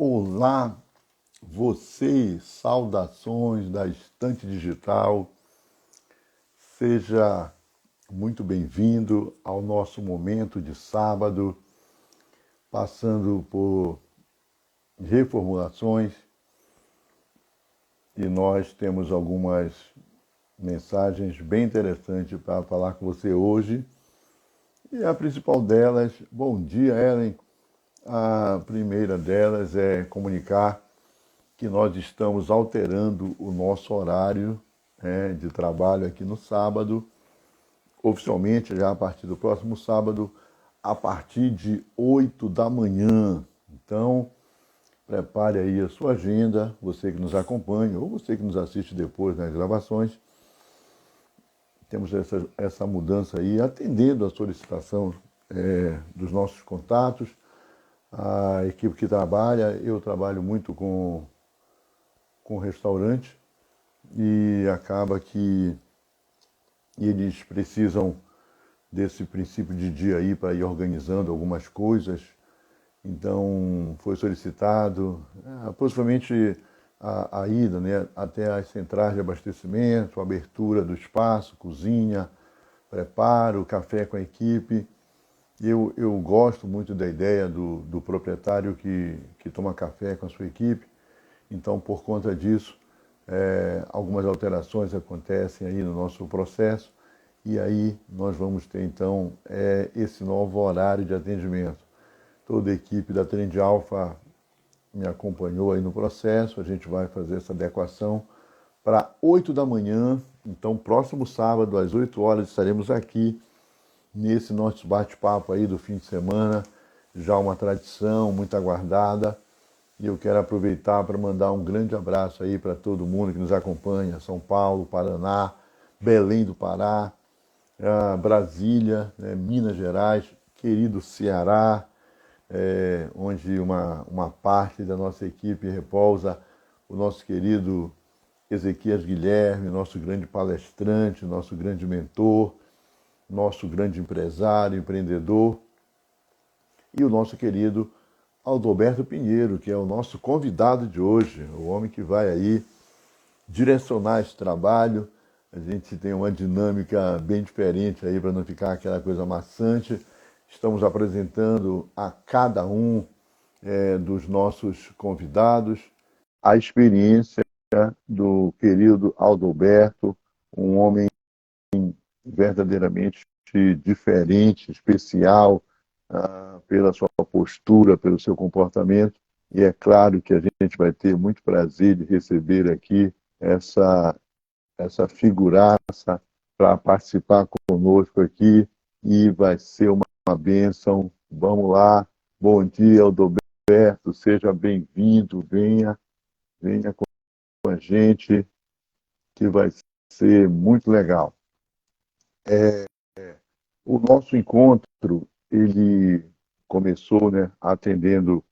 Olá, você, saudações da Estante Digital, seja muito bem-vindo ao nosso momento de sábado, passando por reformulações e nós temos algumas mensagens bem interessantes para falar com você hoje. E a principal delas, bom dia, Ellen. A primeira delas é comunicar que nós estamos alterando o nosso horário de trabalho aqui no sábado, oficialmente já a partir do próximo sábado, a partir de 8 da manhã. Então, prepare aí a sua agenda, você que nos acompanha ou você que nos assiste depois nas gravações. Temos essa mudança aí, atendendo a solicitação dos nossos contatos. A equipe que trabalha, eu trabalho muito com restaurante e acaba que eles precisam desse princípio de dia aí para ir organizando algumas coisas. Então foi solicitado possivelmente a ida, né, até as centrais de abastecimento, abertura do espaço, cozinha, preparo, café com a equipe. Eu gosto muito da ideia do proprietário que toma café com a sua equipe. Então, por conta disso, algumas alterações acontecem aí no nosso processo e aí nós vamos ter, então, esse novo horário de atendimento. Toda a equipe da Trend Alpha me acompanhou aí no processo, a gente vai fazer essa adequação para 8 da manhã. Então, próximo sábado, às 8 horas, estaremos aqui nesse nosso bate-papo aí do fim de semana, já uma tradição muito aguardada. E eu quero aproveitar para mandar um grande abraço aí para todo mundo que nos acompanha, São Paulo, Paraná, Belém do Pará, Brasília, Minas Gerais, querido Ceará, onde uma parte da nossa equipe repousa, o nosso querido Ezequias Guilherme, nosso grande palestrante, nosso grande mentor, nosso grande empresário, empreendedor, e o nosso querido Aldoberto Pinheiro, que é o nosso convidado de hoje, o homem que vai aí direcionar esse trabalho. A gente tem uma dinâmica bem diferente aí para não ficar aquela coisa maçante. Estamos apresentando a cada um dos nossos convidados a experiência do querido Aldoberto, um homem verdadeiramente diferente, especial, pela sua postura, pelo seu comportamento. E é claro que a gente vai ter muito prazer de receber aqui essa figuraça para participar conosco aqui e vai ser uma bênção. Vamos lá. Bom dia, Aldoberto. Seja bem-vindo. Venha com a gente, que vai ser muito legal. O nosso encontro, ele começou, né, atendendo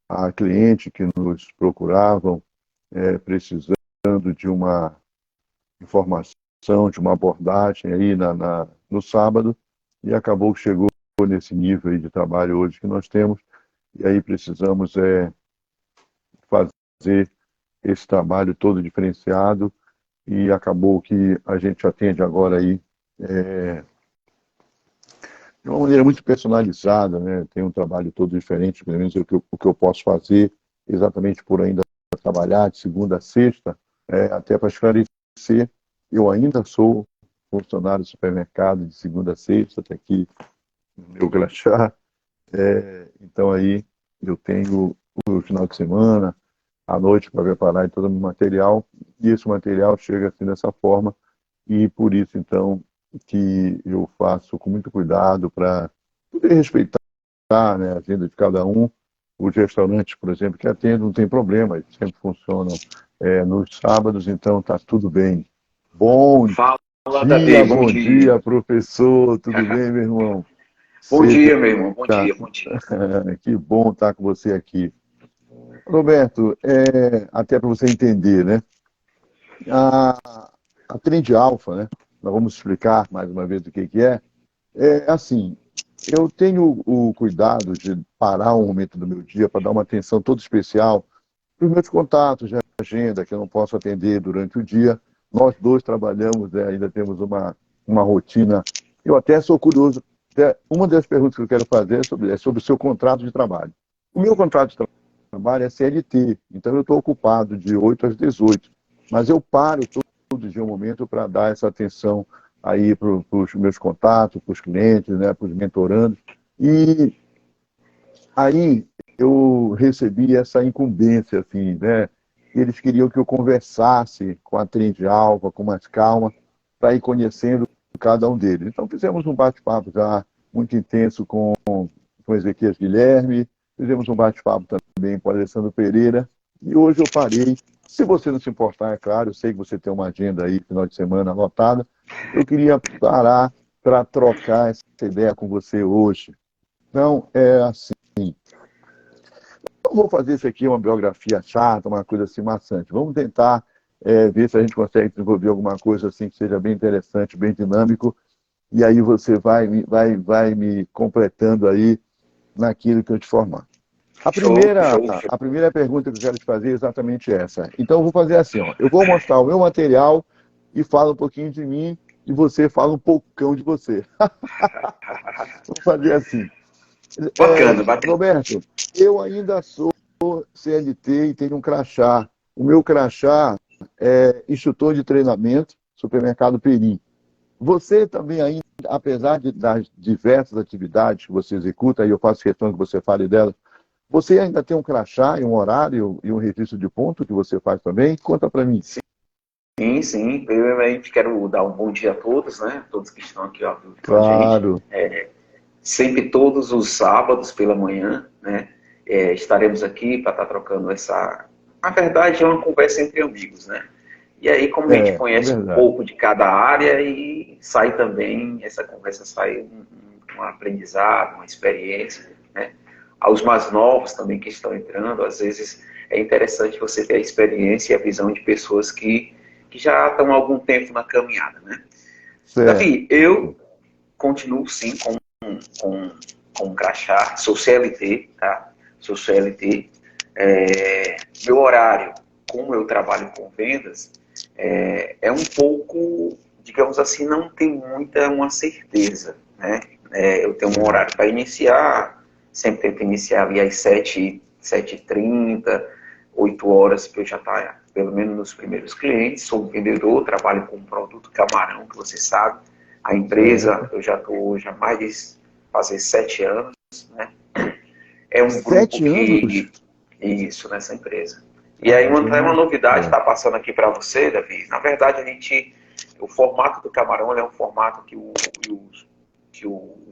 a clientes que nos procuravam, precisando de uma informação, de uma abordagem aí no sábado, e acabou que chegou nesse nível aí de trabalho hoje que nós temos, e aí precisamos fazer esse trabalho todo diferenciado, e acabou que a gente atende agora aí de uma maneira muito personalizada, né? Tem um trabalho todo diferente, pelo menos o que eu posso fazer, exatamente por ainda trabalhar de segunda a sexta, até para esclarecer, eu ainda sou funcionário do supermercado de segunda a sexta, até aqui no meu crachá, então aí eu tenho o final de semana, à noite para preparar todo o meu material, e esse material chega assim dessa forma, e por isso então que eu faço com muito cuidado para poder respeitar, né, a agenda de cada um. Os restaurantes, por exemplo, que atendem, não tem problema, eles sempre funcionam nos sábados, então está tudo bem. Bom Fala, dia, Davi, bom bom dia, dia. professor, tudo bem, meu irmão? Bom Seja... dia, meu irmão, bom dia, bom dia. Que bom estar com você aqui. Roberto, até para você entender, né? A Trend Alpha, né? Nós vamos explicar mais uma vez o que é. É assim, eu tenho o cuidado de parar um momento do meu dia para dar uma atenção toda especial para os meus contatos de agenda, que eu não posso atender durante o dia. Nós dois trabalhamos, né, ainda temos uma rotina. Eu até sou curioso. Uma das perguntas que eu quero fazer é sobre o seu contrato de trabalho. O meu contrato de trabalho é CLT, então eu estou ocupado de 8 às 18. Mas eu paro todo dia um momento para dar essa atenção aí para os meus contatos, para os clientes, né, para os mentorandos. E aí eu recebi essa incumbência, assim, né? Eles queriam que eu conversasse com a Trinde Alva, com mais calma, para ir conhecendo cada um deles. Então fizemos um bate-papo já muito intenso com Ezequias Guilherme, fizemos um bate-papo também com Alessandro Pereira, e hoje eu parei. Se você não se importar, é claro, eu sei que você tem uma agenda aí, final de semana anotada, eu queria parar para trocar essa ideia com você hoje. Então, é assim, não vou fazer isso aqui uma biografia chata, uma coisa assim maçante. Vamos tentar ver se a gente consegue desenvolver alguma coisa assim que seja bem interessante, bem dinâmico, e aí você vai me completando aí naquilo que eu te formar. A Show, primeira, show, show. a primeira pergunta que eu quero te fazer é exatamente essa. Então eu vou fazer assim, ó, eu vou mostrar o meu material e falo um pouquinho de mim e você fala um poucão de você. Vou fazer assim. Bacana, bacana. Roberto, eu ainda sou CLT e tenho um crachá. O meu crachá é instrutor de treinamento, supermercado Peri. Você também ainda, apesar das diversas atividades que você executa, e eu faço questão que você fale delas, você ainda tem um crachá e um horário e um registro de ponto que você faz também? Conta para mim. Sim, sim. Primeiramente, quero dar um bom dia a todos, né? Todos que estão aqui ó, com a gente. Claro. Sempre todos os sábados pela manhã, né? Estaremos aqui para estar trocando essa... Na verdade, é uma conversa entre amigos, né? E aí, como a gente É conhece um verdade. pouco de cada área e sai também, essa conversa sai um aprendizado, uma experiência, né? Aos mais novos também que estão entrando, às vezes é interessante você ter a experiência e a visão de pessoas que já estão há algum tempo na caminhada, né? Certo. Davi, eu continuo sim com um crachá, sou CLT, tá? Sou CLT. Meu horário, como eu trabalho com vendas, é um pouco, digamos assim, não tem muita uma certeza, né? Eu tenho um horário para iniciar, sempre tento iniciar ali às 7h30, 8 horas, para eu já estar pelo menos nos primeiros clientes. Sou um vendedor, trabalho com um produto camarão, que você sabe. A empresa, eu já estou há mais de fazer 7 anos, né? É um grupo 7 anos? que... Isso, nessa empresa. E aí, uma Caramba. novidade está passando aqui para você, Davi. Na verdade, o formato do camarão é um formato que o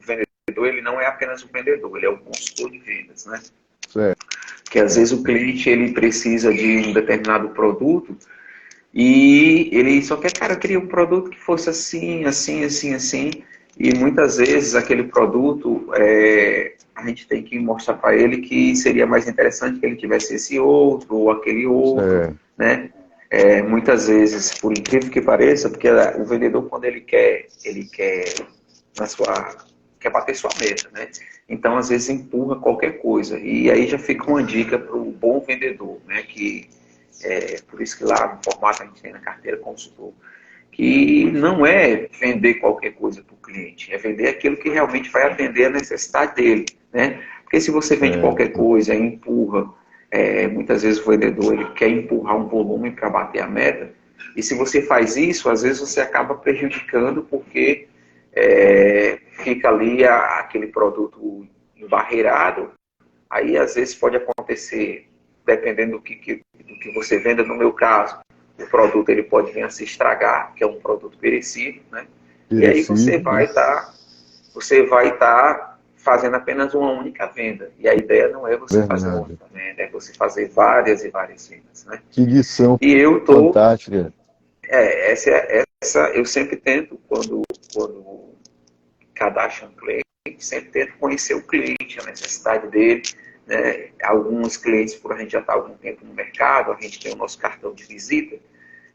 vendedor, ele não é apenas um vendedor, ele é um consultor de vendas, né? Certo. Que às vezes o cliente ele precisa de um determinado produto e ele só quer, cara, eu queria um produto que fosse assim, assim, assim, assim. E muitas vezes aquele produto, a gente tem que mostrar para ele que seria mais interessante que ele tivesse esse outro ou aquele outro, Certo. né? Muitas vezes, por incrível que pareça, porque o vendedor, quando ele quer na sua, quer bater sua meta, né? Então, às vezes, empurra qualquer coisa. E aí já fica uma dica para o bom vendedor, né? Por isso que lá no formato a gente tem na carteira consultor, que não é vender qualquer coisa para o cliente, é vender aquilo que realmente vai atender a necessidade dele, né? Porque se você vende qualquer Certo. coisa e empurra, muitas vezes o vendedor ele quer empurrar um volume para bater a meta, e se você faz isso, às vezes você acaba prejudicando porque fica ali aquele produto embarreirado. Aí às vezes pode acontecer, dependendo do que você venda, no meu caso, o produto ele pode vir a se estragar, que é um produto perecível, né? E aí Perecível, né? você vai estar fazendo apenas uma única venda. E a ideia não é você fazer uma Verdade. única venda, é você fazer várias e várias vendas, né? Que lição E eu estou fantástica. essa eu sempre tento, quando cadastro um cliente, sempre tento conhecer o cliente, a necessidade dele, né? Alguns clientes, por a gente já estar algum tempo no mercado, a gente tem o nosso cartão de visita,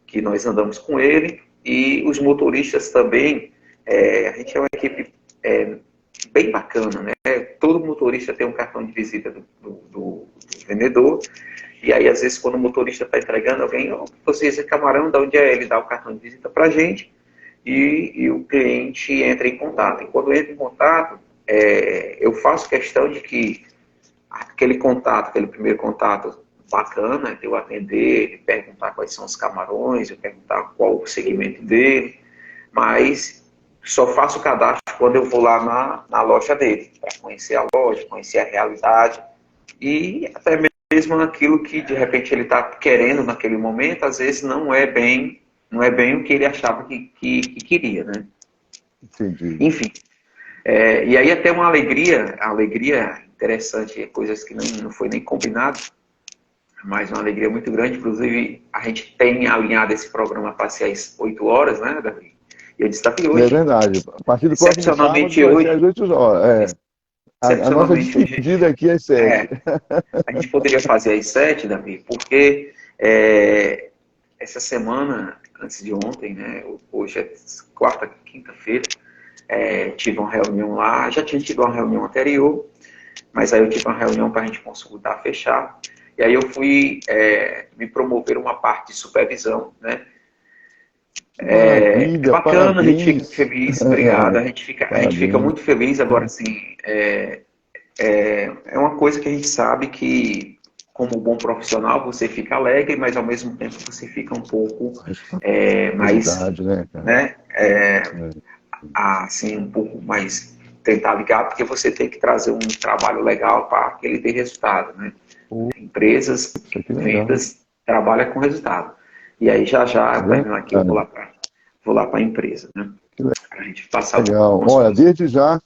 que nós andamos com ele, e os motoristas também, a gente é uma equipe bem bacana, né? Todo motorista tem um cartão de visita do vendedor, e aí às vezes quando o motorista está entregando alguém, oh, você esse camarão, de onde é? Ele dá o cartão de visita para a gente, e o cliente entra em contato. E quando entra em contato, eu faço questão de que aquele contato, aquele primeiro contato bacana, de eu atender, de perguntar quais são os camarões, eu perguntar qual o segmento dele, mas só faço o cadastro quando eu vou lá na loja dele, para conhecer a loja, conhecer a realidade e até mesmo aquilo que de repente ele está querendo naquele momento, às vezes não é bem o que ele achava que queria, né? Entendi. Enfim, e aí até uma alegria interessante, coisas que não foi nem combinado, mas uma alegria muito grande. Inclusive, a gente tem alinhado esse programa para ser às 8 horas, né, Davi? E eu disse, Davi, É hoje, verdade. A partir do próximo sábado excepcionalmente vai ser às hoje, 8 horas. A nossa excepcionalmente hoje, despedida aqui é às 7. a gente poderia fazer às 7, Davi, porque essa semana, antes de ontem, né, hoje é quarta, quinta-feira, tive uma reunião lá, já tinha tido uma reunião anterior, mas aí eu tive uma reunião para a gente consultar, fechar, e aí eu fui me promover uma parte de supervisão, né? É Maravilha, bacana, a gente fica parabéns. muito feliz, obrigado, a gente fica Parabéns. muito feliz, agora assim, é uma coisa que a gente sabe que, como bom profissional, você fica alegre, mas ao mesmo tempo você fica um pouco mais, Responsabilidade, né, cara? né, É. assim, um pouco mais tentar ligar, porque você tem que trazer um trabalho legal para que ele dê resultado, né? Empresas, Isso aqui é legal. vendas, trabalha com resultado. E aí já É terminando aqui, eu vou verdade. lá para a empresa, né? Que Para a gente passar legal. algumas Olha, coisas.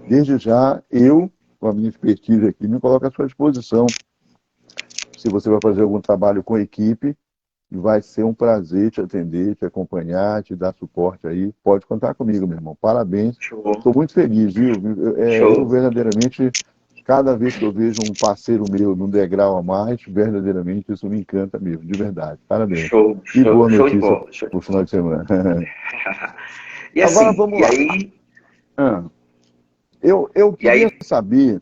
desde já, eu, com a minha expertise aqui, me coloco à sua disposição. Se você vai fazer algum trabalho com equipe, vai ser um prazer te atender, te acompanhar, te dar suporte aí. Pode contar comigo, meu irmão. Parabéns. Show, Estou muito feliz, viu? Eu show, verdadeiramente, cada vez que eu vejo um parceiro meu num degrau a mais, verdadeiramente isso me encanta mesmo, de verdade. Parabéns. show, E show, boa show de notícia bola, show de para o final bola. de semana. E Agora assim, vamos lá. Ah, eu e queria aí, saber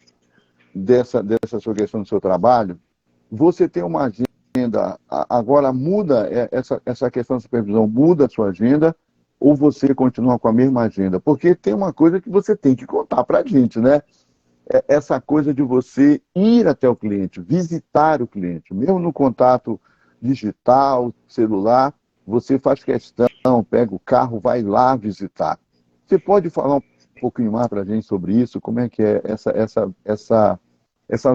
dessa sua questão do seu trabalho. Você tem uma agenda, agora muda essa questão de supervisão, muda a sua agenda ou você continua com a mesma agenda? Porque tem uma coisa que você tem que contar para a gente, né? Essa coisa de você ir até o cliente, visitar o cliente, mesmo no contato digital, celular, você faz questão, pega o carro, vai lá visitar. Você pode falar um pouquinho mais para a gente sobre isso? Como é que é essa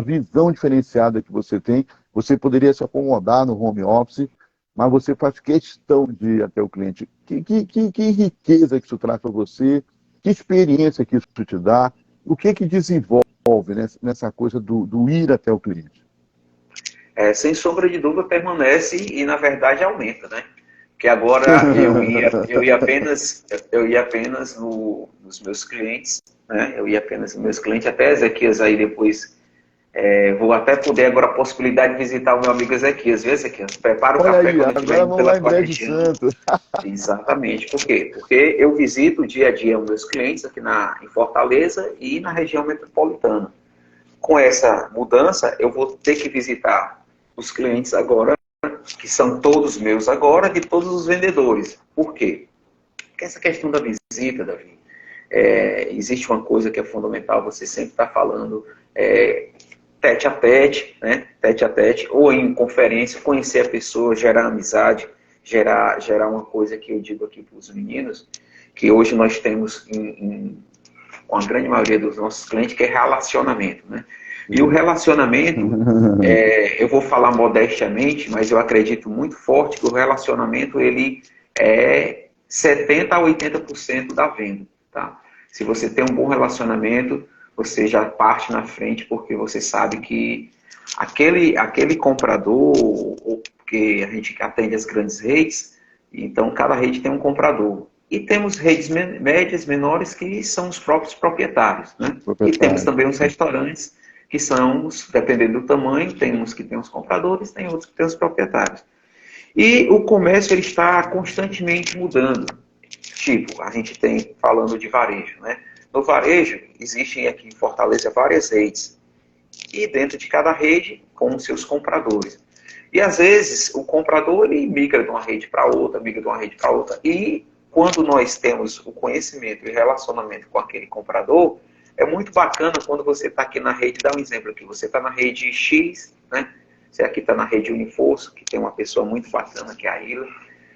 visão diferenciada que você tem? Você poderia se acomodar no home office, mas você faz questão de ir até o cliente. Que riqueza que isso traz para você? Que experiência que isso te dá? O que desenvolve nessa coisa do ir até o cliente? sem sombra de dúvida, permanece e, na verdade, aumenta, né? Porque agora eu ia apenas nos meus clientes, né? Eu ia apenas nos meus clientes, até Ezequias aí depois. Vou até poder agora a possibilidade de visitar o meu amigo Ezequias, viu, Ezequias? Prepara o Olha café aí, quando eu estiver agora indo vamos pela lá em tua Brejo região. Santo. Exatamente. Por quê? Porque eu visito dia a dia os meus clientes aqui em Fortaleza e na região metropolitana. Com essa mudança, eu vou ter que visitar os clientes agora, que são todos meus agora, de todos os vendedores. Por quê? Porque essa questão da visita, Davi, existe uma coisa que é fundamental, você sempre está falando tete a tete, né? Tete a tete, ou em conferência, conhecer a pessoa, gerar amizade, gerar uma coisa que eu digo aqui para os meninos, que hoje nós temos com a grande maioria dos nossos clientes, que é relacionamento, né? E o relacionamento, eu vou falar modestamente, mas eu acredito muito forte que o relacionamento, ele é 70% a 80% da venda, tá? Se você tem um bom relacionamento, você já parte na frente, porque você sabe que aquele comprador, ou porque a gente atende as grandes redes, então cada rede tem um comprador. E temos redes médias, menores, que são os próprios proprietários, né? E temos Proprietário. também os restaurantes, que são, dependendo do tamanho, tem uns que tem os compradores, tem outros que tem os proprietários. E o comércio ele está constantemente mudando. Tipo, a gente tem, falando de varejo, né? No varejo, existem aqui em Fortaleza várias redes. E dentro de cada rede, com os seus compradores. E às vezes o comprador ele migra de uma rede para outra, migra de uma rede para outra. E quando nós temos o conhecimento e relacionamento com aquele comprador, é muito bacana quando você está aqui na rede, dá um exemplo aqui, você está na rede X, né? Você aqui está na rede Uniforço, que tem uma pessoa muito bacana, que é a Ila,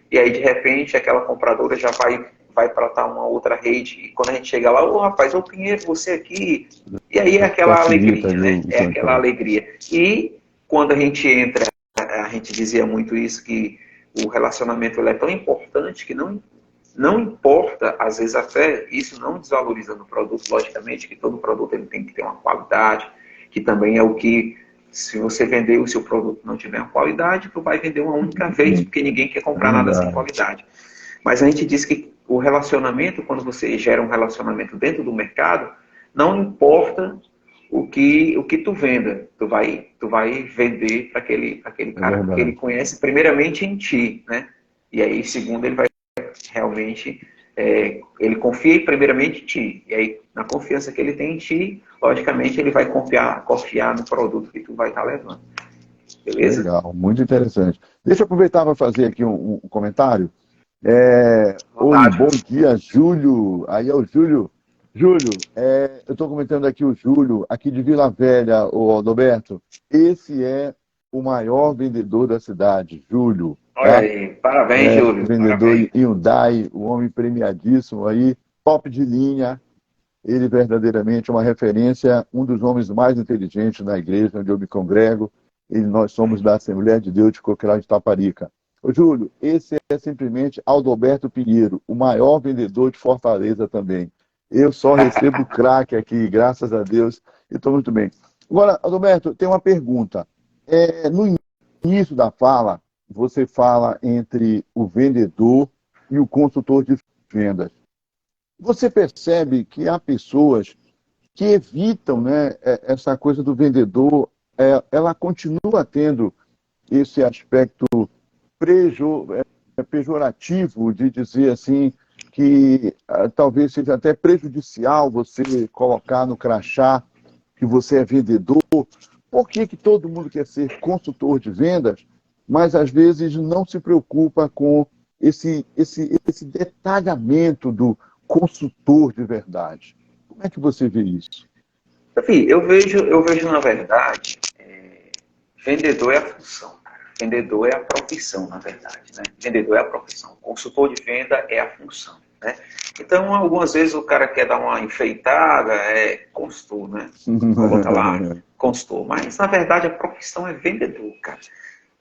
e aí de repente aquela compradora já vai para uma outra rede, e quando a gente chega lá, ô rapaz, ô Pinheiro, você aqui, e aí é aquela Facilita, alegria, né? viu, É aquela alegria. E quando a gente entra, a gente dizia muito isso, que o relacionamento ele é tão importante que não importa, às vezes até isso não desvalorizando o produto, logicamente que todo produto ele tem que ter uma qualidade, que também é o que, se você vender o seu produto e não tiver uma qualidade, tu vai vender uma única vez, porque ninguém quer comprar nada sem qualidade. Mas a gente diz que o relacionamento, quando você gera um relacionamento dentro do mercado, não importa o que tu venda, tu vai vender para aquele cara, porque ele conhece primeiramente em ti, né? E aí, segundo, ele vai realmente, ele confia primeiramente em ti. E aí, na confiança que ele tem em ti, logicamente, ele vai confiar no produto que tu vai estar levando. Beleza? Legal, muito interessante. Deixa eu aproveitar para fazer aqui um comentário. Oi, bom dia, Júlio. Aí é o Júlio. Júlio, eu estou comentando aqui o Júlio, aqui de Vila Velha, o Adalberto. Esse é o maior vendedor da cidade, Júlio. Olha aí, parabéns, Júlio. Vendedor Parabéns. Hyundai, um homem premiadíssimo aí, top de linha. Ele verdadeiramente é uma referência, um dos homens mais inteligentes na igreja onde eu me congrego. E nós somos da Assembleia de Deus de Coqueiral de Taparica. Ô, Júlio, esse é simplesmente Adalberto Pinheiro, o maior vendedor de Fortaleza também. Eu só recebo craque aqui, graças a Deus, e estou muito bem. Agora, Adalberto, tem uma pergunta. No início da fala, você fala entre o vendedor e o consultor de vendas. Você percebe que há pessoas que evitam, né, essa coisa do vendedor, ela continua tendo esse aspecto pejorativo de dizer assim que talvez seja até prejudicial você colocar no crachá que você é vendedor. Por que que todo mundo quer ser consultor de vendas, mas às vezes não se preocupa com esse detalhamento do consultor de verdade? Como é que você vê isso? Enfim, eu vejo na verdade, vendedor é a função, cara. Vendedor é a profissão, na verdade, né? Vendedor é a profissão. Consultor de venda é a função, né? Então, algumas vezes o cara quer dar uma enfeitada, consultor, né? Coloca lá, consultor. Mas, na verdade, a profissão é vendedor, cara.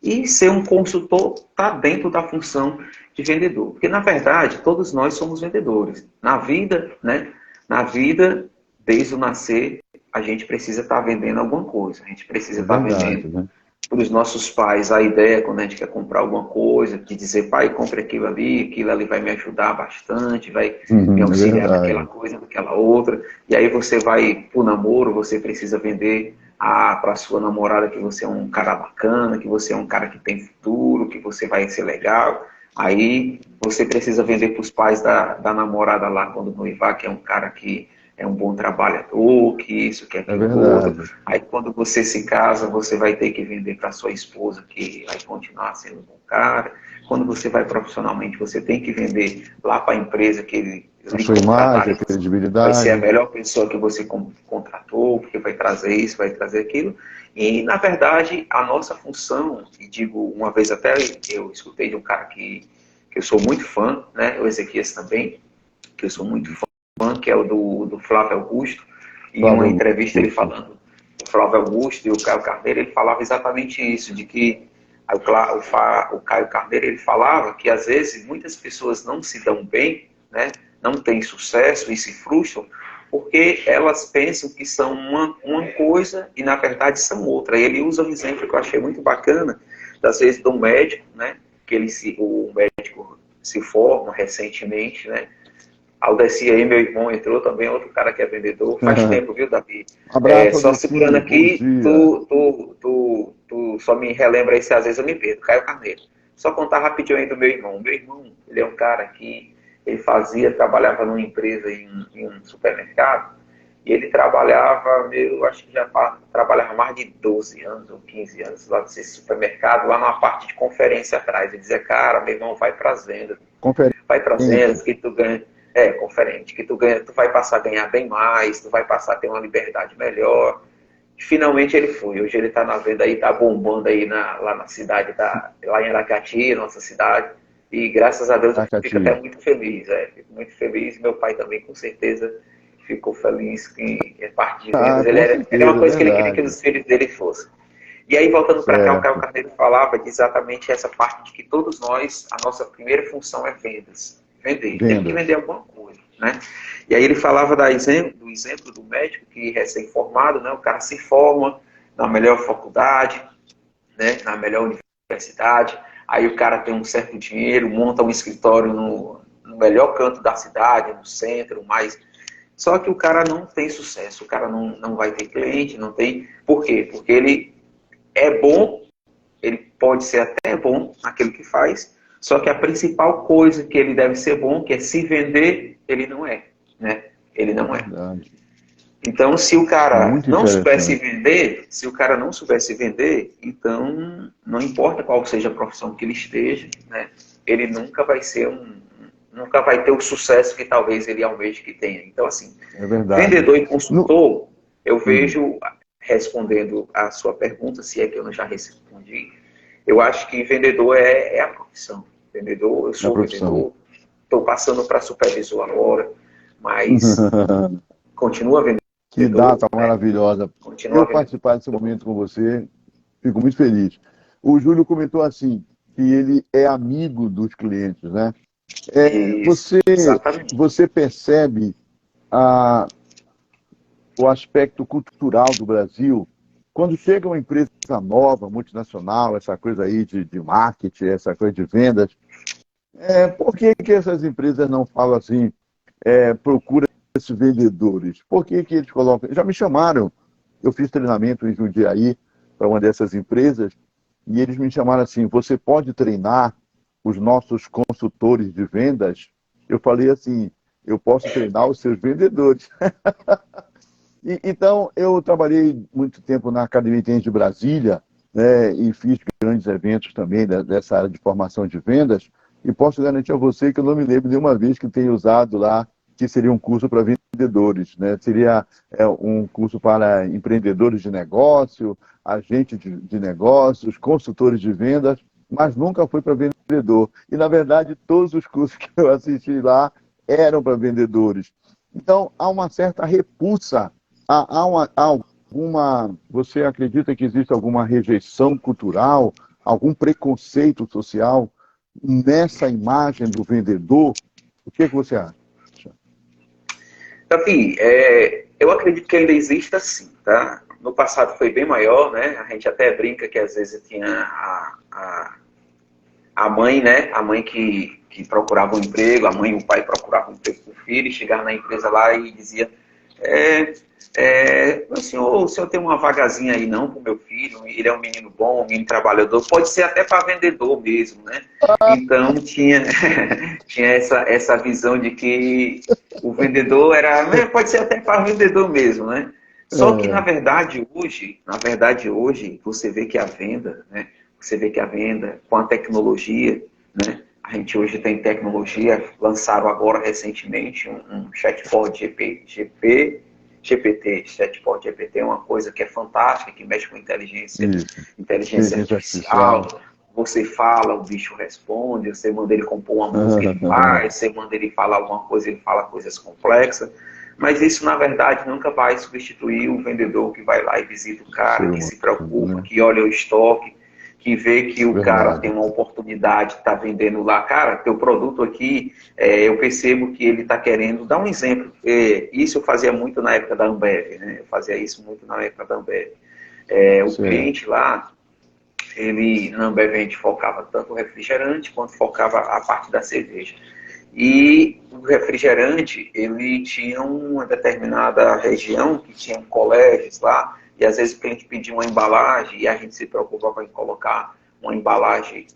E ser um consultor está dentro da função de vendedor. Porque, na verdade, todos nós somos vendedores. Na vida, né? Na vida, desde o nascer, a gente precisa estar vendendo alguma coisa. A gente precisa estar vendendo Né? para os nossos pais a ideia, quando a gente quer comprar alguma coisa, de dizer, pai, compre aquilo ali vai me ajudar bastante, vai me auxiliar naquela coisa, naquela outra. E aí você vai para o namoro, você precisa vender para a sua namorada que você é um cara bacana, que você é um cara que tem futuro, que você vai ser legal. Aí você precisa vender para os pais da namorada lá quando noivar, que é um cara que é um bom trabalhador, que isso, que aquilo outro. Aí quando você se casa, você vai ter que vender para sua esposa, que vai continuar sendo um bom cara. Quando você vai profissionalmente, você tem que vender lá para a empresa que ele a sua imagem, a credibilidade. Vai ser a melhor pessoa que você contratou, porque vai trazer isso, vai trazer aquilo. E, na verdade, a nossa função, e digo uma vez até, eu escutei de um cara que eu sou muito fã, né, o Ezequias também, que eu sou muito fã, que é o do Flávio Augusto, e em uma entrevista ele falando, o Flávio Augusto e o Caio Carneiro, ele falava exatamente isso, de que o Caio Carneiro, ele falava que às vezes muitas pessoas não se dão bem, né, não têm sucesso e se frustram, porque elas pensam que são uma coisa e na verdade são outra. E ele usa um exemplo que eu achei muito bacana, das vezes do médico, né, que o médico se forma recentemente, né. Aldeci aí, meu irmão, entrou também, outro cara que é vendedor. Faz tempo, viu, Davi? Abraço, só segurando aqui, tu só me relembra aí se às vezes eu me perdo. Caio Carneiro. Só contar rapidinho aí do meu irmão. Meu irmão, ele é um cara que ele trabalhava numa empresa em um supermercado, e ele trabalhava, eu acho que já trabalhava mais de 12 anos ou 15 anos lá nesse supermercado, lá numa parte de conferência atrás. Ele dizia, cara, meu irmão, vai para as vendas. Vai para as vendas que tu ganha. Conferente, que tu ganha, tu vai passar a ganhar bem mais, tu vai passar a ter uma liberdade melhor. E finalmente ele foi. Hoje ele está na venda aí, tá bombando aí lá na cidade, lá em Aracati, nossa cidade. E graças a Deus eu fico até muito feliz. Fico muito feliz. Meu pai também, com certeza, ficou feliz que é parte de vendas. Era uma coisa que ele queria que os filhos dele fossem. E aí, voltando para cá, o Caio Carneiro falava de exatamente essa parte de que todos nós, a nossa primeira função é vendas. Vender. Tem que vender alguma coisa, né? E aí ele falava do exemplo do médico que recém-formado, né? O cara se forma na melhor faculdade, né? Na melhor universidade, aí o cara tem um certo dinheiro, monta um escritório no melhor canto da cidade, no centro, mais... Só que o cara não tem sucesso, o cara não vai ter cliente, não tem... Por quê? Porque ele é bom, ele pode ser até bom naquilo que faz, só que a principal coisa que ele deve ser bom, que é se vender, ele não é, né? Ele não é. Então, se o cara não souber se vender, então não importa qual seja a profissão que ele esteja, né? Ele nunca vai ter o sucesso que talvez ele almeje que tenha. Então, assim, vendedor e consultor, eu vejo, respondendo a sua pergunta, se é que eu não já respondi, eu acho que vendedor é a profissão. Vendedor, eu sou vendedor, estou passando para supervisor agora, mas continua vendedor. Que data maravilhosa. Eu participar desse momento com você, fico muito feliz. O Júlio comentou assim, que ele é amigo dos clientes, né? Você percebe o aspecto cultural do Brasil, quando chega uma empresa nova, multinacional, essa coisa aí de marketing, essa coisa de vendas, por que essas empresas não falam assim, procura esses vendedores? Por que eles colocam... Já me chamaram, eu fiz treinamento em Jundiaí para uma dessas empresas, e eles me chamaram assim, você pode treinar os nossos consultores de vendas? Eu falei assim, eu posso treinar os seus vendedores. Então, eu trabalhei muito tempo na Academia de Brasília, né, e fiz grandes eventos também dessa área de formação de vendas, e posso garantir a você que eu não me lembro de uma vez que tenha usado lá, que seria um curso para vendedores, né? Seria um curso para empreendedores de negócio, agentes de negócios, consultores de vendas, mas nunca foi para vendedor. E, na verdade, todos os cursos que eu assisti lá eram para vendedores. Então, há uma certa repulsa. Você acredita que existe alguma rejeição cultural, algum preconceito social nessa imagem do vendedor? O que você acha? Davi, eu acredito que ainda exista sim, tá? No passado foi bem maior, né? A gente até brinca que às vezes tinha a mãe, né? A mãe que procurava um emprego, a mãe e o pai procuravam um emprego para o filho, e chegava na empresa lá e dizia, o senhor tem uma vagazinha aí não para o meu filho, ele é um menino bom, um menino trabalhador, pode ser até para vendedor mesmo, né? Então tinha essa visão de que o vendedor pode ser até para vendedor mesmo, né? Só que na verdade hoje você vê que a venda, né? Você vê que a venda com a tecnologia, né? A gente hoje tem tecnologia, lançaram agora recentemente um chatbot GPT. Chatbot GPT é uma coisa que é fantástica, que mexe com inteligência artificial. Você fala, o bicho responde, você manda ele compor uma música, ele faz, você manda ele falar alguma coisa, ele fala coisas complexas. Mas isso, na verdade, nunca vai substituir o vendedor que vai lá e visita o cara, que se preocupa, que olha o estoque, que vê que o cara tem uma oportunidade, está vendendo lá. Cara, teu produto aqui, eu percebo que ele está querendo... Dar um exemplo. Isso eu fazia muito na época da Ambev, né? Eu fazia isso muito na época da Ambev. O cliente lá, na Ambev a gente focava tanto o refrigerante quanto focava a parte da cerveja. E o refrigerante, ele tinha uma determinada região que tinha colégios lá, e às vezes o cliente pedia uma embalagem e a gente se preocupava em colocar uma embalagem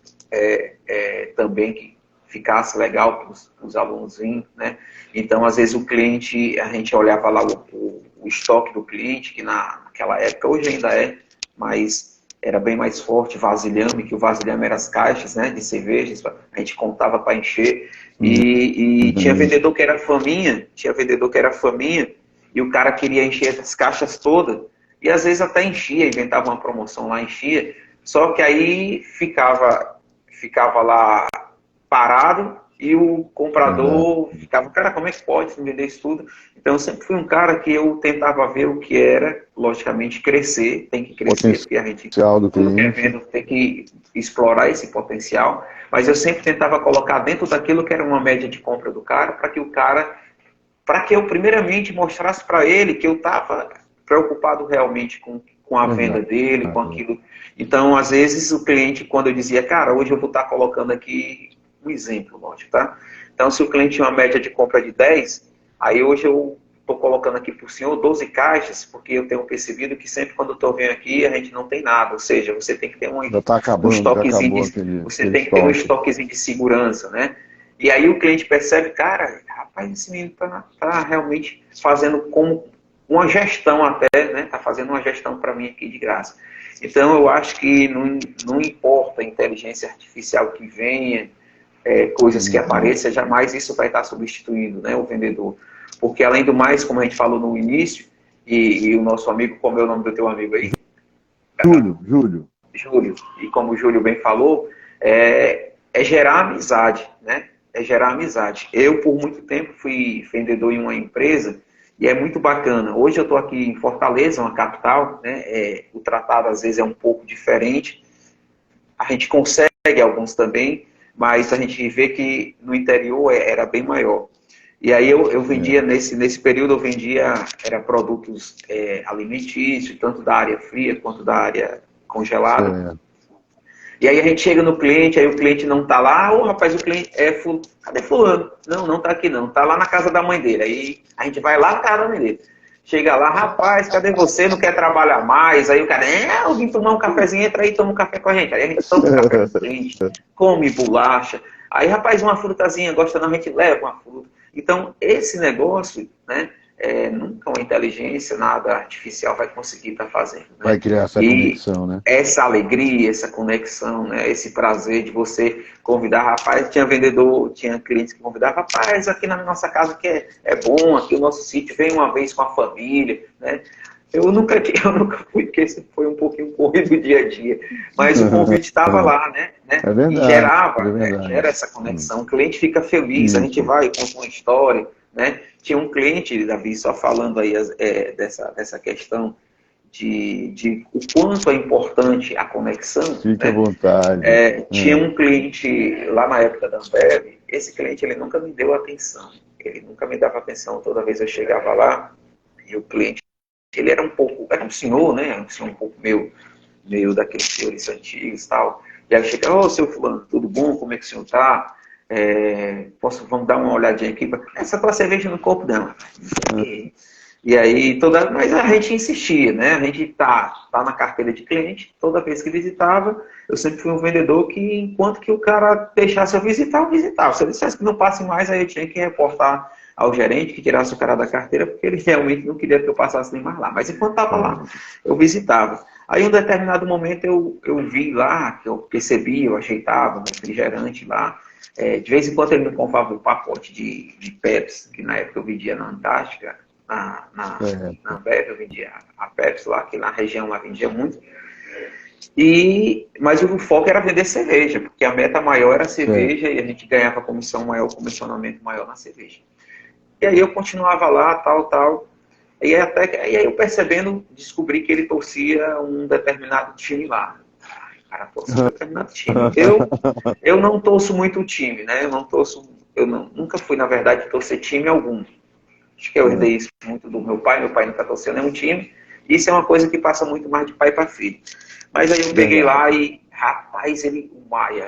também que ficasse legal para os alunos virem, né? Então, às vezes, a gente olhava lá o estoque do cliente, que naquela época, hoje ainda é, mas era bem mais forte, vasilhame, que o vasilhame eram as caixas, né, de cervejas, a gente contava para encher, e tinha vendedor que era faminha, e o cara queria encher as caixas todas, e às vezes até enchia, inventava uma promoção lá, enchia, só que aí ficava lá parado e o comprador ficava, cara, como é que pode vender isso tudo? Então eu sempre fui um cara que eu tentava ver o que era, logicamente, crescer, tem que crescer, porque a gente, do tudo que é cliente. vendo, tem que explorar esse potencial, mas eu sempre tentava colocar dentro daquilo que era uma média de compra do cara, para que eu primeiramente mostrasse para ele que eu estava preocupado realmente com a venda dele, com aquilo. Então, às vezes, o cliente, quando eu dizia, cara, hoje eu vou estar colocando aqui um exemplo, lógico, tá? Então, se o cliente tinha uma média de compra de 10, aí hoje eu estou colocando aqui por senhor 12 caixas, porque eu tenho percebido que sempre quando eu estou vindo aqui, a gente não tem nada. Ou seja, você tem que ter um estoquezinho você tem que ter um estoquezinho de segurança, né? E aí o cliente percebe, cara, rapaz, esse menino tá realmente fazendo como uma gestão até, né? Tá fazendo uma gestão para mim aqui de graça. Então eu acho que não importa a inteligência artificial que venha, coisas que apareçam, jamais isso vai estar substituindo, né, o vendedor. Porque além do mais, como a gente falou no início, e o nosso amigo, como é o nome do teu amigo aí? Júlio. Júlio, e como o Júlio bem falou, é gerar amizade, né? É gerar amizade. Eu, por muito tempo, fui vendedor em uma empresa e é muito bacana. Hoje eu estou aqui em Fortaleza, uma capital, né? O tratado às vezes é um pouco diferente. A gente consegue alguns também, mas a gente vê que no interior era bem maior. E aí eu vendia, nesse período eu vendia produtos alimentícios, tanto da área fria quanto da área congelada. E aí a gente chega no cliente, aí o cliente não tá lá, rapaz, o cliente cadê fulano? Não tá aqui não, tá lá na casa da mãe dele. Aí a gente vai lá na casa da mãe dele. Chega lá, rapaz, cadê você? Não quer trabalhar mais? Aí o cara, eu vim tomar um cafezinho, entra aí e toma um café com a gente. Aí a gente toma um café com o cliente, come bolacha. Aí, rapaz, uma frutazinha, gosta não, a gente leva uma fruta. Então, esse negócio, né, nunca uma inteligência, nada artificial vai conseguir estar fazendo. Né? Vai criar essa conexão, né? Essa alegria, essa conexão, né, esse prazer de você convidar, rapaz, tinha clientes que convidavam, rapaz, aqui na nossa casa que é bom, aqui o nosso sítio vem uma vez com a família, né? Eu nunca fui, porque esse foi um pouquinho corrido do dia a dia. Mas o convite estava lá, né? É verdade, e gerava, gera essa conexão. O cliente fica feliz, a gente vai conta uma história, né? Tinha um cliente, Davi, só falando aí dessa questão de o quanto é importante a conexão. Fique né? à vontade. Tinha um cliente lá na época da Ambev, esse cliente ele nunca me deu atenção. Ele nunca me dava atenção toda vez eu chegava lá, e o cliente ele era um senhor, né? Um senhor um pouco meio daqueles senhores antigos e tal. E aí chega, seu fulano, tudo bom? Como é que o senhor tá? Vamos dar uma olhadinha aqui. Essa tua cerveja no corpo dela. E aí, mas a gente insistia, né? A gente tá na carteira de cliente, toda vez que visitava, eu sempre fui um vendedor que, enquanto que o cara deixasse eu visitar, eu visitava. Se ele dissesse que não passe mais, aí eu tinha que reportar ao gerente que tirasse o cara da carteira, porque ele realmente não queria que eu passasse nem mais lá. Mas enquanto estava lá, eu visitava. Aí, em um determinado momento, eu vi lá, que eu percebi, eu ajeitava um refrigerante lá. De vez em quando ele me comprava um pacote de Pepsi, que na época eu vendia na Antártica, na Ambev, eu vendia a Pepsi lá, que na região lá vendia muito. Mas o foco era vender cerveja, porque a meta maior era a cerveja e a gente ganhava comissão maior, comissionamento maior na cerveja. E aí eu continuava lá, tal. E aí eu percebendo, descobri que ele torcia um determinado time lá. Cara, torce um determinado time. Eu não torço muito o time, né? Nunca fui, na verdade, torcer time algum. Acho que eu herdei isso muito do meu pai nunca torceu nenhum time. Isso é uma coisa que passa muito mais de pai para filho. Mas aí eu peguei lá e, rapaz, o Maia,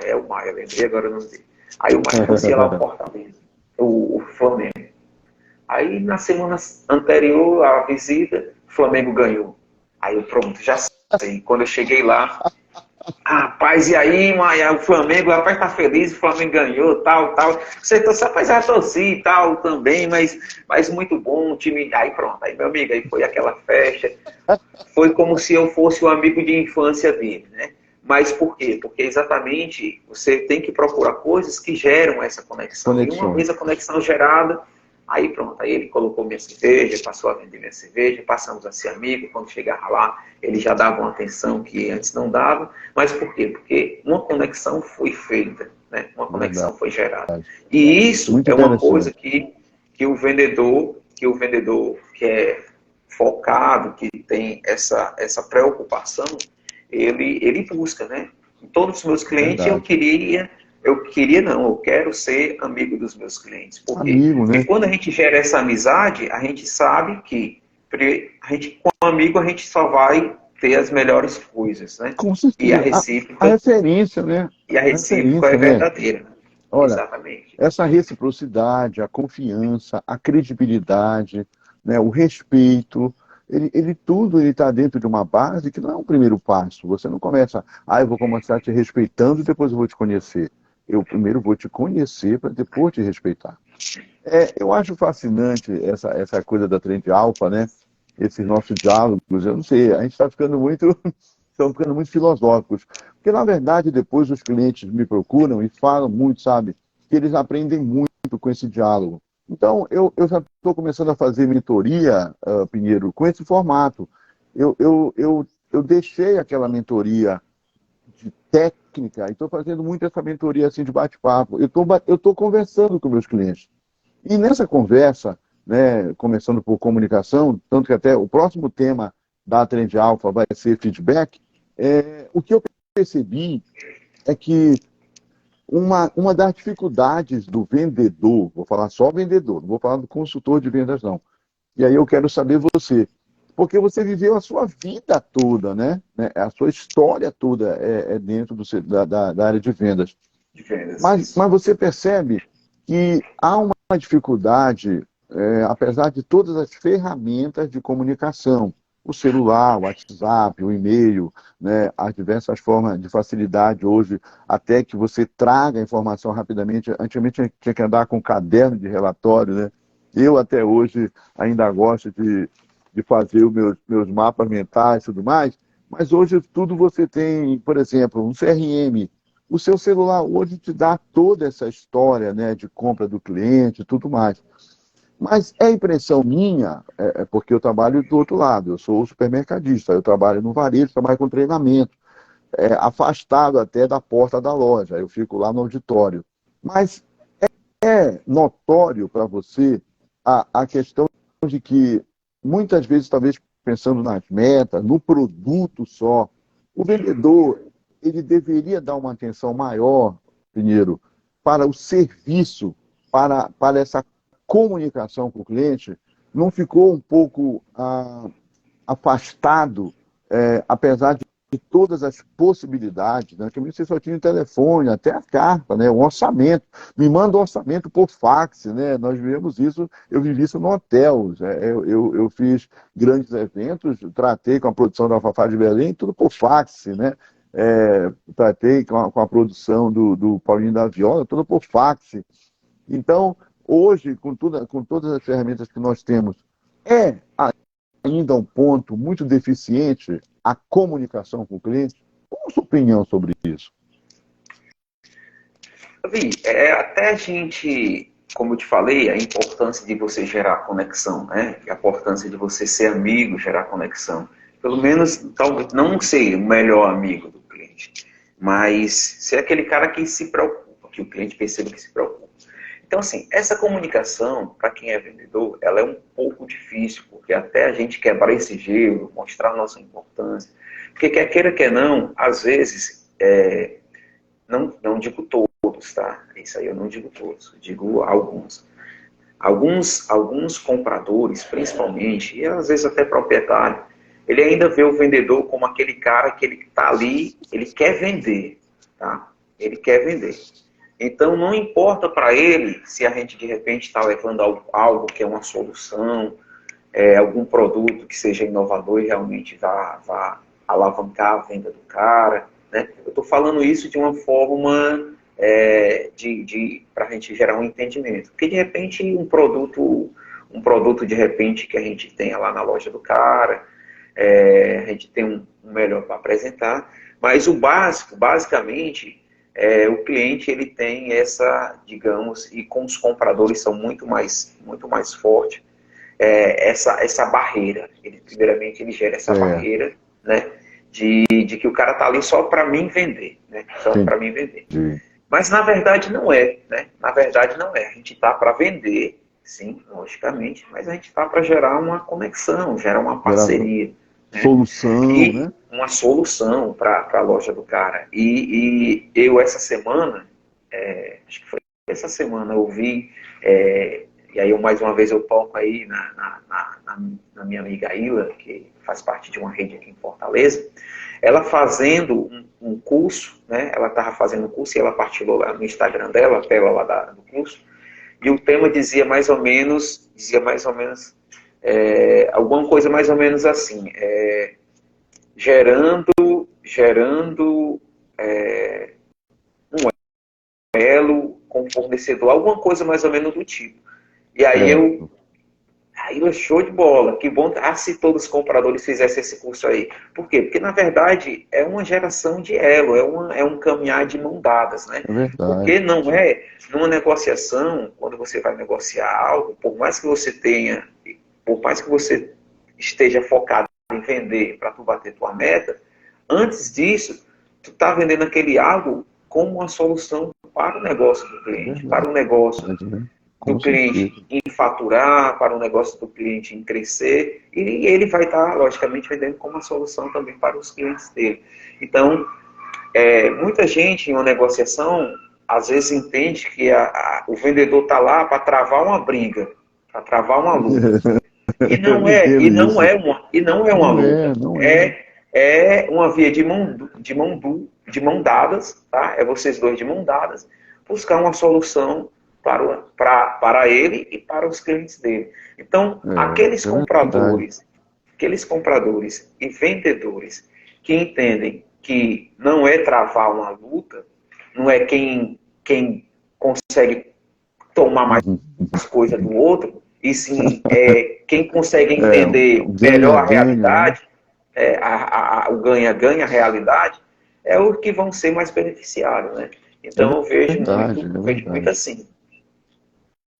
lembrei agora o nome dele. Aí o Maia torcia lá o Fortaleza, o Flamengo. Aí na semana anterior à visita, o Flamengo ganhou. Aí eu pronto, já sei. Quando eu cheguei lá, rapaz, e aí, Maia, o Flamengo, rapaz, tá feliz, o Flamengo ganhou, tal, tal. Você torceu, rapaz, já torci e tal também, mas muito bom o time. Aí pronto, aí meu amigo, aí foi aquela festa. Foi como se eu fosse o amigo de infância dele, né? Mas por quê? Porque exatamente você tem que procurar coisas que geram essa conexão. E uma Conexões. vez a conexão gerada, aí pronto, aí ele colocou minha cerveja, passou a vender minha cerveja, passamos a ser amigos. Quando chegava lá, ele já dava uma atenção que antes não dava. Mas por quê? Porque uma conexão foi feita, né? Uma Verdade. conexão foi gerada. E isso Muito é uma coisa interessante. que o vendedor que é focado, que tem essa preocupação, ele busca, né? Em todos os meus clientes Verdade. eu quero ser amigo dos meus clientes. Por quê? Amigo, Porque né? quando a gente gera essa amizade, a gente sabe que com um amigo a gente só vai ter as melhores coisas, né? Com E a certeza. A recíproca, referência, né? e a A recíproca é referência, né? verdadeira. Olha, Exatamente. essa reciprocidade, a confiança, a credibilidade, né, o respeito, ele tudo ele está dentro de uma base que não é um primeiro passo. Você não começa, eu vou começar te respeitando e depois eu vou te conhecer. Eu primeiro vou te conhecer para depois te respeitar. Eu acho fascinante essa coisa da Trend Alpha, né? Esses nossos diálogos, eu não sei, a gente está ficando muito, estão ficando muito filosóficos. Porque, na verdade, depois os clientes me procuram e falam muito, sabe? Que eles aprendem muito com esse diálogo. Então, eu já estou começando a fazer mentoria, Pinheiro, com esse formato. Eu deixei aquela mentoria de técnica e estou fazendo muito essa mentoria assim, de bate-papo. Eu tô conversando com meus clientes. E nessa conversa, né, começando por comunicação, tanto que até o próximo tema da Trend Alpha vai ser feedback, o que eu percebi é que uma das dificuldades do vendedor, vou falar só vendedor, não vou falar do consultor de vendas não, e aí eu quero saber você, porque você viveu a sua vida toda, né? A sua história toda é dentro da área de vendas. De vendas, Mas isso. você percebe que há uma dificuldade, apesar de todas as ferramentas de comunicação, o celular, o WhatsApp, o e-mail, né, as diversas formas de facilidade hoje, até que você traga a informação rapidamente. Antigamente tinha que andar com um caderno de relatório, né? Eu até hoje ainda gosto de fazer os meus mapas mentais e tudo mais, mas hoje tudo você tem, por exemplo, um CRM. O seu celular hoje te dá toda essa história, né, de compra do cliente e tudo mais. Mas é impressão minha, porque eu trabalho do outro lado, eu sou supermercadista, eu trabalho no varejo, trabalho com treinamento, afastado até da porta da loja, eu fico lá no auditório. Mas é notório para você a questão de que, muitas vezes, talvez pensando nas metas, no produto só, o vendedor ele deveria dar uma atenção maior, Pinheiro, para o serviço, para essa comunicação com o cliente, não ficou um pouco afastado, apesar de todas as possibilidades, né? Antigamente você só tinha o telefone, até a carta, né? O orçamento. Me manda um orçamento por fax, né? Nós vivemos isso, eu vivi isso no hotel. Eu fiz grandes eventos, tratei com a produção da Fafá de Belém, tudo por fax, né? Tratei com a produção do Paulinho da Viola, tudo por fax. Então, hoje, com todas as ferramentas que nós temos, é ainda um ponto muito deficiente a comunicação com o cliente? Qual a sua opinião sobre isso? Vi, até a gente, como eu te falei, a importância de você gerar conexão, né? A importância de você ser amigo, gerar conexão. Pelo menos, talvez, não ser o melhor amigo do cliente, mas ser aquele cara que se preocupa, que o cliente perceba que se preocupa. Então, assim, essa comunicação, para quem é vendedor, ela é um pouco difícil, porque até a gente quebrar esse gelo, mostrar a nossa importância, porque quer queira, quer não, às vezes, não digo todos, tá? Isso aí eu não digo todos, eu digo alguns. Alguns compradores, principalmente, e às vezes até proprietário, ele ainda vê o vendedor como aquele cara que ele está ali, ele quer vender, tá? Ele quer vender. Então não importa para ele se a gente de repente está levando algo que é uma solução, algum produto que seja inovador e realmente vá alavancar a venda do cara, né? Eu estou falando isso de uma forma para a gente gerar um entendimento. Porque, de repente, um produto de repente que a gente tenha lá na loja do cara, a gente tem um melhor para apresentar, mas o básico, basicamente, o cliente ele tem essa, digamos, e com os compradores são muito mais forte, essa barreira. Primeiramente, ele gera essa barreira, né, de que o cara tá ali só para mim vender, né, só para mim vender. Mas na verdade não é, né? Na verdade não é. A gente tá para vender, sim, logicamente, mas a gente tá para gerar uma conexão, gerar uma parceria. Solução, né? Uma solução para a loja do cara. E eu, essa semana, acho que foi essa semana, eu vi, e aí mais uma vez eu toco aí na minha amiga Ila, que faz parte de uma rede aqui em Fortaleza, ela fazendo um curso, né? Ela estava fazendo um curso e ela partilhou lá no Instagram dela, a tela lá do curso, e o tema dizia mais ou menos, alguma coisa mais ou menos assim, gerando um elo com o fornecedor, alguma coisa mais ou menos do tipo. E aí aí show de bola, que bom se todos os compradores fizessem esse curso aí. Por quê? Porque na verdade é uma geração de elo, é um caminhar de mão dadas, né? É verdade. Porque não é numa negociação, quando você vai negociar algo, por mais que você esteja focado em vender para tu bater tua meta, antes disso, tu tá vendendo aquele algo como uma solução para o negócio do cliente, para o negócio do cliente em faturar, para o negócio do cliente em crescer, e ele vai estar, logicamente, vendendo como uma solução também para os clientes dele. Então, muita gente em uma negociação, às vezes entende que o vendedor está lá para travar uma briga, para travar uma luta. E não é uma luta. É uma via de mão dadas, tá? É vocês dois de mão dadas, buscar uma solução para ele e para os clientes dele. Então, aqueles compradores e vendedores que entendem que não é travar uma luta, não é quem consegue tomar mais coisa do outro, e sim quem consegue entender melhor a realidade, o ganha-ganha, a realidade, é o que vão ser mais beneficiados, né? Então eu vejo muito assim.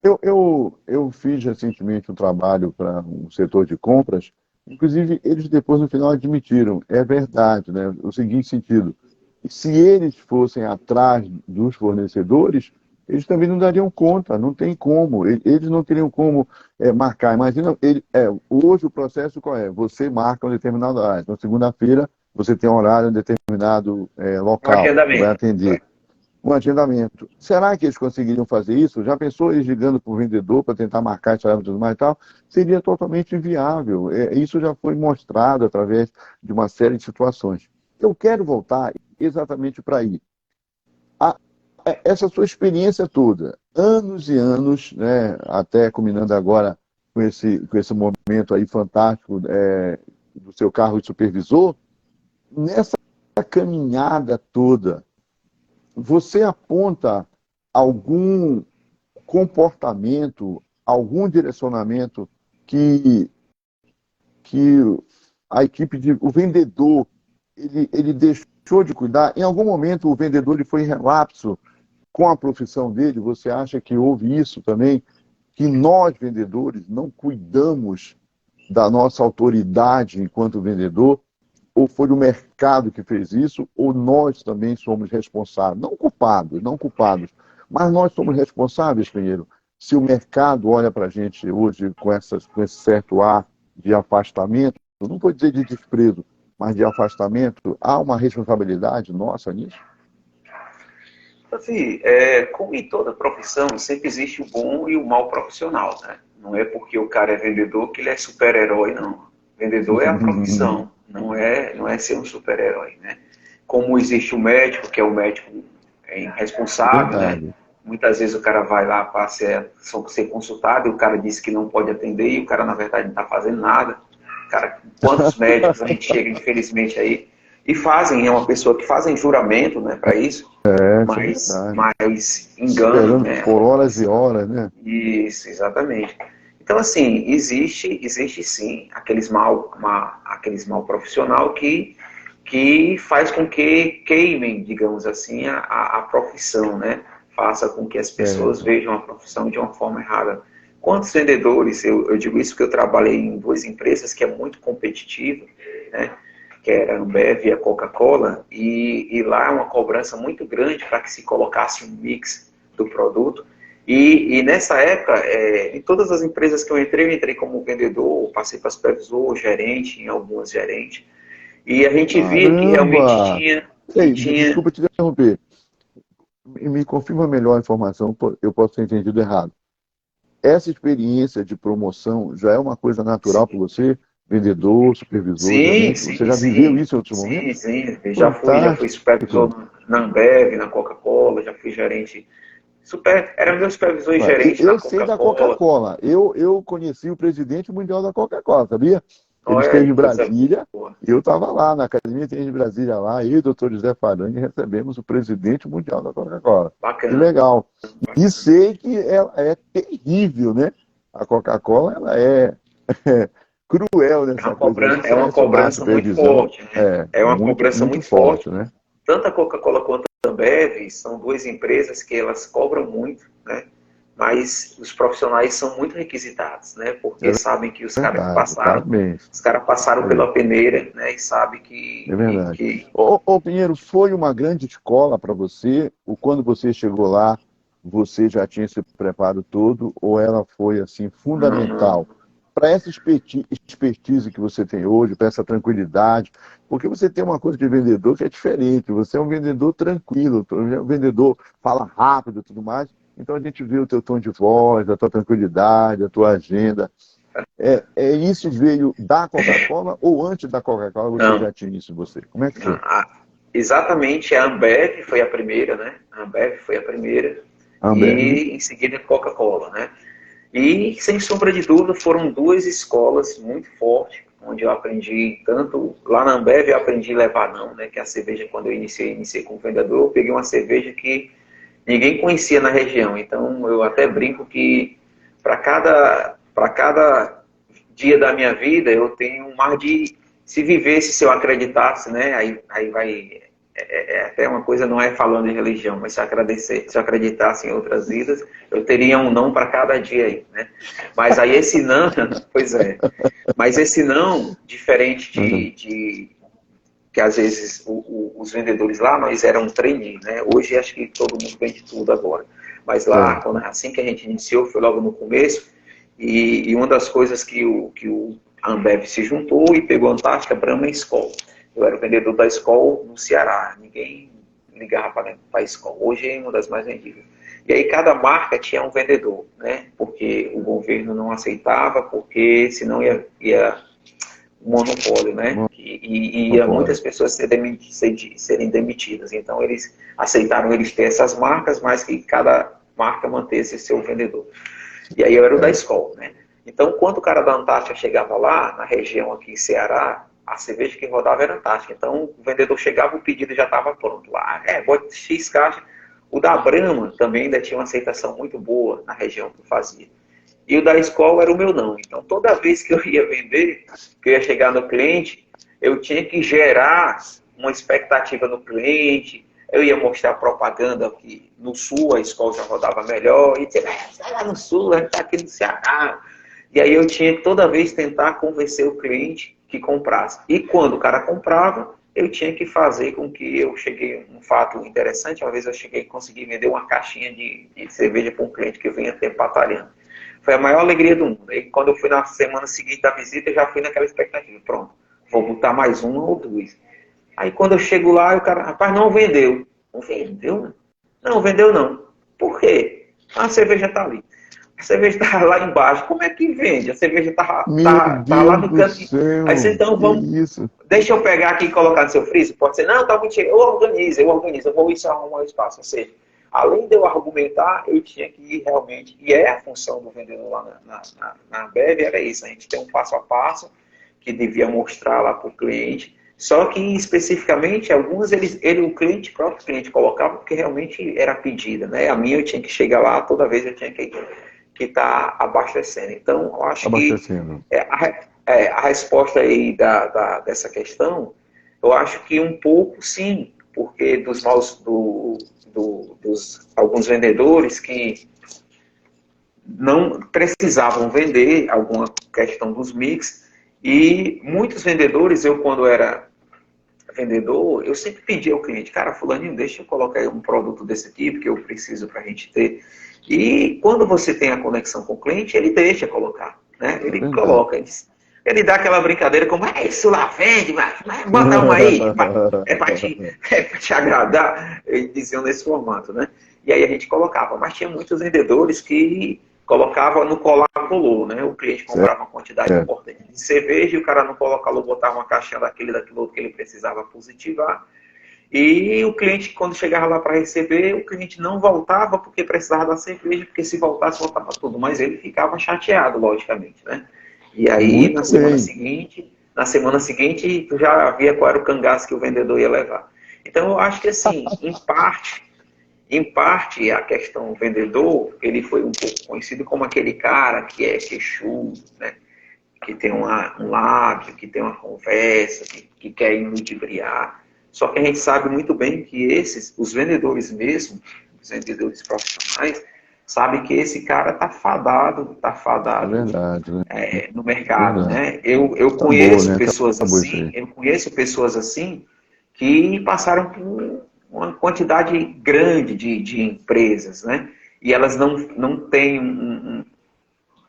Eu fiz recentemente um trabalho para um setor de compras, inclusive eles depois no final admitiram, é verdade, né? O seguinte sentido, se eles fossem atrás dos fornecedores, eles também não dariam conta, não tem como, eles não teriam como marcar. Imagina, hoje o processo qual é? Você marca um determinado horário, então segunda-feira você tem um horário em determinado local, que vai atender. Um agendamento. Será que eles conseguiriam fazer isso? Já pensou eles ligando para o vendedor para tentar marcar esse horário e tudo mais e tal? Seria totalmente inviável. Isso já foi mostrado através de uma série de situações. Eu quero voltar exatamente para aí. Essa sua experiência toda, anos e anos, né, até combinando agora com esse momento aí fantástico do seu carro de supervisor, nessa caminhada toda, você aponta algum comportamento, algum direcionamento que a equipe o vendedor, ele deixou de cuidar? Em algum momento o vendedor ele foi em relapso com a profissão dele? Você acha que houve isso também? Que nós, vendedores, não cuidamos da nossa autoridade enquanto vendedor? Ou foi o mercado que fez isso, ou nós também somos responsáveis, não culpados, mas nós somos responsáveis, Pinheiro, se o mercado olha para a gente hoje com esse certo ar de afastamento, não vou dizer de desprezo, mas de afastamento, há uma responsabilidade nossa nisso? Assim, como em toda profissão, sempre existe o bom e o mau profissional, né? Não é porque o cara é vendedor que ele é super-herói, não. Vendedor é a profissão, não é ser um super-herói, né? Como existe o médico, que é o médico responsável, né? Muitas vezes o cara vai lá para ser consultado e o cara diz que não pode atender e o cara, na verdade, não está fazendo nada. Cara, quantos médicos a gente chega, infelizmente, aí, E fazem, é uma pessoa que fazem juramento, né, para isso, Isso é verdade. mas enganam, Esperando né? por horas e horas, né? Isso, exatamente. Então, assim, existe sim aqueles mal profissional que faz com que queimem, digamos assim, a profissão, né? Faça com que as pessoas Certo. vejam a profissão de uma forma errada. Quantos vendedores, eu digo isso porque eu trabalhei em duas empresas que é muito competitiva, né? Que era a Ambev e a Coca-Cola, e lá é uma cobrança muito grande para que se colocasse um mix do produto. E nessa época, em todas as empresas que eu entrei como vendedor, passei para supervisor, gerente, em algumas gerentes, e a gente via que realmente Caramba! tinha, que Ei, tinha, desculpa te interromper. Me confirma melhor a informação, eu posso ter entendido errado. Essa experiência de promoção já é uma coisa natural para sim, você, vendedor, supervisor, sim, gerente? Você sim, já viveu sim, isso em outros sim, momentos? sim. Já fui Fantástico! supervisor na Ambev, na Coca-Cola, já fui gerente, era meu supervisor e Ué, gerente na eu sei da Coca-Cola. Coca-Cola. Eu conheci o presidente mundial da Coca-Cola, sabia? Ele Olha esteve aí, em coisa Brasília boa. e eu estava lá na Academia de Brasília lá, eu e o doutor José Faranha recebemos o presidente mundial da Coca-Cola. Que Bacana, legal. E bacana. sei que ela é terrível, né? A Coca-Cola, ela é cruel nessa coisa aí. É uma Sem má cobrança muito supervisão, forte, né? é É uma muito, cobrança muito muito forte. forte, né? Tanto a Coca-Cola quanto a Ambev são duas empresas que elas cobram muito, né? Mas os profissionais são muito requisitados, né? Porque É sabem que verdade. Parabéns. os caras passaram Aí. pela peneira, né? E sabem É verdade. Ô, Pinheiro, foi uma grande escola para você? Ou quando você chegou lá, você já tinha esse preparo todo? Ou ela foi, assim, não, não, fundamental para essa expertise que você tem hoje, para essa tranquilidade? Porque você tem uma coisa de vendedor que é diferente. Você é um vendedor tranquilo, um vendedor fala rápido e tudo mais. Então a gente vê o teu tom de voz, a tua tranquilidade, a tua agenda. Isso veio da Coca-Cola ou antes da Coca-Cola você não, já tinha isso em você? Como é que não. foi? Exatamente, a Ambev foi a primeira, né? A Ambev foi a primeira Ambev? e em seguida a Coca-Cola, né? E, sem sombra de dúvida, foram duas escolas muito fortes, onde eu aprendi tanto... Lá na Ambev eu aprendi a levar não, né? Que é a cerveja, quando eu iniciei como vendedor, eu peguei uma cerveja que ninguém conhecia na região. Então, eu até brinco que para cada dia da minha vida, eu tenho um mar de... Se vivesse, se eu acreditasse, né? Aí vai... até uma coisa, não é falando de religião, mas se eu acreditasse em outras vidas, eu teria um não para cada dia aí, né? Mas aí esse não, pois é, mas esse não, diferente Uhum. que às vezes os vendedores lá, nós éramos trainee, né? Hoje acho que todo mundo vende tudo agora. Mas lá, Certo. assim que a gente iniciou, foi logo no começo, e uma das coisas que o Ambev se juntou e pegou a Antártica, Brahma e Skol. Eu era o vendedor da Skol no Ceará, ninguém ligava para a Skol. Hoje é uma das mais vendidas. E aí cada marca tinha um vendedor, né? Porque o governo não aceitava, porque senão ia monopólio, né? E ia muitas Monopólio. pessoas serem demitidas. Então eles aceitaram eles ter essas marcas, mas que cada marca mantesse seu vendedor. E aí eu era o da Certo. escola, né? Então, quando o cara da Antártica chegava lá, na região aqui em Ceará, a cerveja que rodava era Antártica. Então, o vendedor chegava, o pedido já estava pronto lá. Bote X caixa. O da Brahma também ainda tinha uma aceitação muito boa na região que eu fazia. E o da escola era o meu não. Então, toda vez que eu ia vender, que eu ia chegar no cliente, eu tinha que gerar uma expectativa no cliente, eu ia mostrar propaganda que no sul a escola já rodava melhor, e dizer, está lá no sul, a gente está aqui no Ceará. E aí eu tinha que toda vez tentar convencer o cliente que comprasse. E quando o cara comprava, eu tinha que fazer com que eu cheguei, um fato interessante, uma vez eu cheguei e consegui vender uma caixinha de cerveja para um cliente que eu vinha tempo batalhando. Foi a maior alegria do mundo. E quando eu fui na semana seguinte da visita, eu já fui naquela expectativa. Pronto, vou botar mais uma ou duas. Aí quando eu chego lá, o cara, rapaz, não vendeu. Não vendeu? Não, vendeu não. Por quê? A cerveja está ali. A cerveja está lá embaixo. Como é que vende? A cerveja Meu tá lá Deus no do canto. Aí você, céu! então, Que vamos... isso? Deixa eu pegar aqui e colocar no seu freezer? Pode ser, não, tá muito cheio. Eu vou isso arrumar um espaço. Ou seja, além de eu argumentar, eu tinha que ir realmente, e é a função do vendedor lá na Ambev, era isso, a gente tem um passo a passo que devia mostrar lá para o cliente, Só que, especificamente, algumas o próprio cliente colocava porque realmente era pedida, né? A minha eu tinha que chegar lá, toda vez eu tinha que estar abastecendo. Então, eu acho que Abastecendo. a resposta aí dessa questão, eu acho que um pouco sim, porque dos alguns vendedores que não precisavam vender alguma questão dos mix, e muitos vendedores, eu quando era vendedor, eu sempre pedia ao cliente, cara, fulaninho, deixa eu colocar aí um produto desse tipo que eu preciso para a gente ter. E quando você tem a conexão com o cliente, ele deixa colocar, né? Ele coloca, ele dá aquela brincadeira como, isso lá vende, mas bota uma aí, é para te agradar, eles diziam nesse formato, né? E aí a gente colocava, mas tinha muitos vendedores que colocava no colar-colou, né? O cliente comprava uma quantidade importante de cerveja e o cara no colar-colou botava uma caixinha daquilo outro que ele precisava positivar. E o cliente, quando chegava lá para receber, o cliente não voltava porque precisava da cerveja, porque se voltasse, voltava tudo. Mas ele ficava chateado, logicamente, né? E aí, na semana seguinte, tu já via qual era o cangaço que o vendedor ia levar. Então, eu acho que, assim, em parte, a questão vendedor, ele foi um pouco conhecido como aquele cara que é queixudo, né? Que tem um lábio, que tem uma conversa, que quer ludibriar. Só que a gente sabe muito bem que os vendedores mesmo, os vendedores profissionais, sabem que esse cara tá fadado É verdade, né? no mercado, Verdade. né? Eu Acabou, conheço né? pessoas Acabou isso assim, aí. eu conheço pessoas assim que passaram por uma quantidade grande de empresas, né? E elas não têm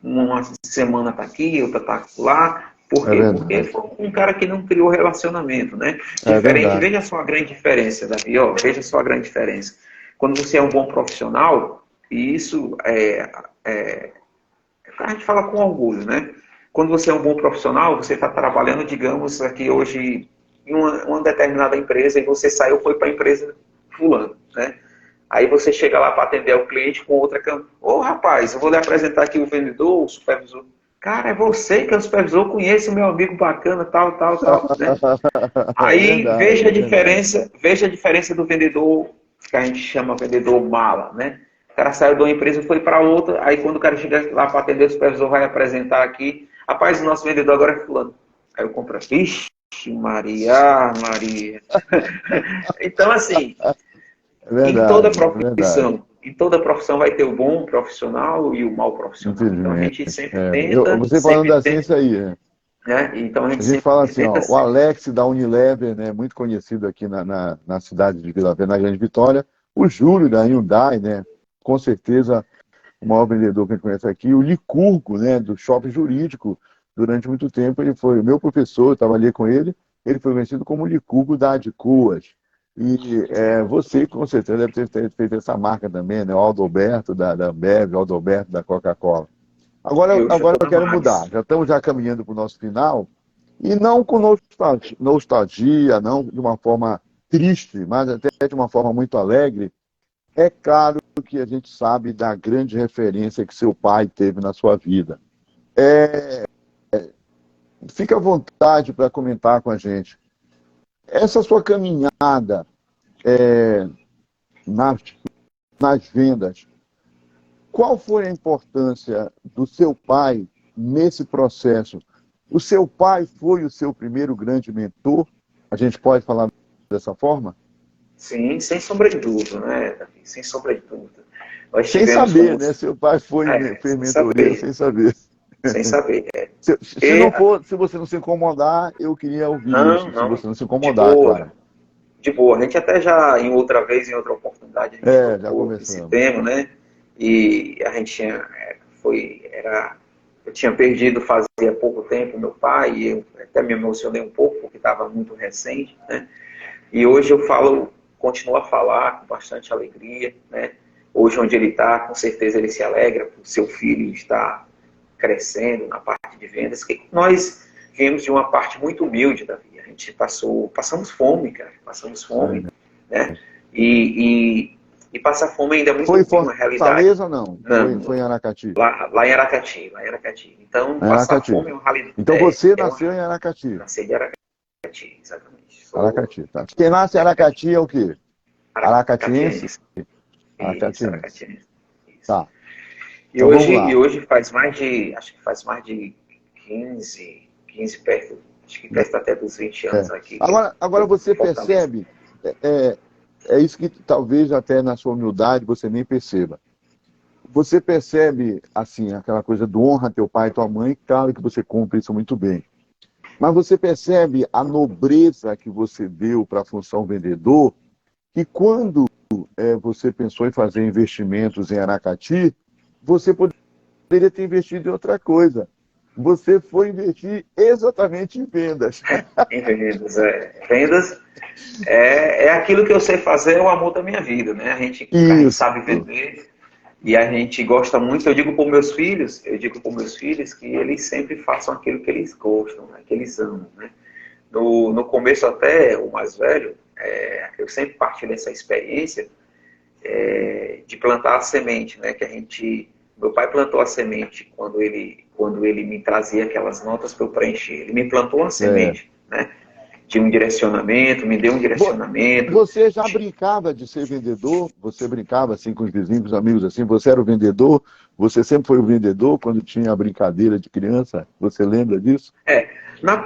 uma semana está aqui, outra está lá. Por É quê? Porque verdade. foi um cara que não criou relacionamento, né? É Diferente, verdade. veja só a grande diferença, Davi, ó, veja só a grande diferença. Quando você é um bom profissional, e isso a gente fala com orgulho, né? Quando você é um bom profissional, você está trabalhando, digamos, aqui hoje em uma determinada empresa e você saiu, foi para a empresa fulano, né? Aí você chega lá para atender o cliente com outra câmera. Ô, rapaz, eu vou lhe apresentar aqui o vendedor, o supervisor. Cara, é você que é o supervisor, conhece o meu amigo bacana, tal, tal, tal, né? É Aí verdade, é verdade. veja a diferença do vendedor, que a gente chama vendedor mala, né? O cara saiu de uma empresa e foi para outra, aí quando o cara chega lá para atender, o supervisor vai apresentar aqui, rapaz, o nosso vendedor agora é fulano. Aí eu compro, vixe, Maria, Maria. Então, assim, É verdade, é verdade. em toda profissão vai ter o bom profissional e o mau profissional. Então a Infelizmente. gente Você falando assim, isso aí. né? Então a A gente gente fala sempre assim, tenta ó, o Alex da Unilever, né, muito conhecido aqui na cidade de Vila Velha, na Grande Vitória. O Júlio da Hyundai, né, com certeza o maior vendedor que a gente conhece aqui. O Licurgo, né, do Shopping Jurídico. Durante muito tempo ele foi o meu professor, eu trabalhei com ele. Ele foi conhecido como Licurgo da Adcuas. E você, com certeza, deve ter feito essa marca também, né? O Aldo Alberto da Ambev, o Aldo Alberto da Coca-Cola. eu já Agora estou eu na quero mudar. mais. Já estamos já caminhando para o nosso final. E não com nostalgia, não de uma forma triste, mas até de uma forma muito alegre. É claro que a gente sabe da grande referência que seu pai teve na sua vida. Fique à vontade para comentar com a gente. Essa sua caminhada nas, nas vendas, qual foi a importância do seu pai nesse processo? O seu pai foi o seu primeiro grande mentor? A gente pode falar dessa forma? Sim, sem sombra de dúvida, né, Davi? Sem sombra de dúvida. Nós Sem tivemos saber, como. né? Seu pai fez Sem mentoria saber. sem saber. Sem saber. Se não for, se você não se incomodar, eu queria ouvir Não, isso. Se não. você não se De incomodar, boa. claro. De boa. A gente até já, em outra vez, em outra oportunidade, a gente Já tocou esse conversamos. tema, né? E a gente eu tinha perdido fazia pouco tempo meu pai, e eu até me emocionei um pouco, porque estava muito recente, né? E hoje eu continuo a falar com bastante alegria, né? Hoje onde ele está, com certeza ele se alegra por seu filho estar crescendo na parte de vendas, que nós viemos de uma parte muito humilde da vida. A gente passamos fome, cara, passamos fome, né? E passar fome ainda é Foi em muito uma realidade. Fortaleza ou não? Não, Foi em Aracati? lá em Aracati, lá em Aracati. Então, Em passar Aracati. fome é uma realidade. Então você nasceu em Aracati. Nasci de Aracati. Aracati, exatamente. Aracati, tá. Quem nasce em Aracati é o quê? Aracatiense? Isso, Aracatiense. Aracatiense. Isso. Tá. E Então vamos lá. hoje faz mais de, acho que faz mais de 15 perto, acho que perto até dos 20 anos aqui. Agora você Fortaleza. percebe, é isso que talvez até na sua humildade você nem perceba. Você percebe, assim, aquela coisa do honra teu pai e tua mãe, claro que você cumpre isso muito bem. Mas você percebe a nobreza que você deu para a função vendedor, que quando você pensou em fazer investimentos em Aracati, você poderia ter investido em outra coisa. Você foi investir exatamente em vendas. Em vendas, Vendas é aquilo que eu sei fazer, é o amor da minha vida, né? A gente Isso. sabe vender e a gente gosta muito. Eu digo para meus filhos que eles sempre façam aquilo que eles gostam, né? Que eles amam, né? No começo até, o mais velho, eu sempre partilho dessa experiência de plantar a semente, né? Meu pai plantou a semente quando ele me trazia aquelas notas para eu preencher. Ele me plantou uma semente, né? De um direcionamento, me deu um direcionamento. Você já brincava de ser vendedor? Você brincava assim com os vizinhos, com os amigos assim? Você era o vendedor? Você sempre foi o vendedor quando tinha a brincadeira de criança? Você lembra disso? Na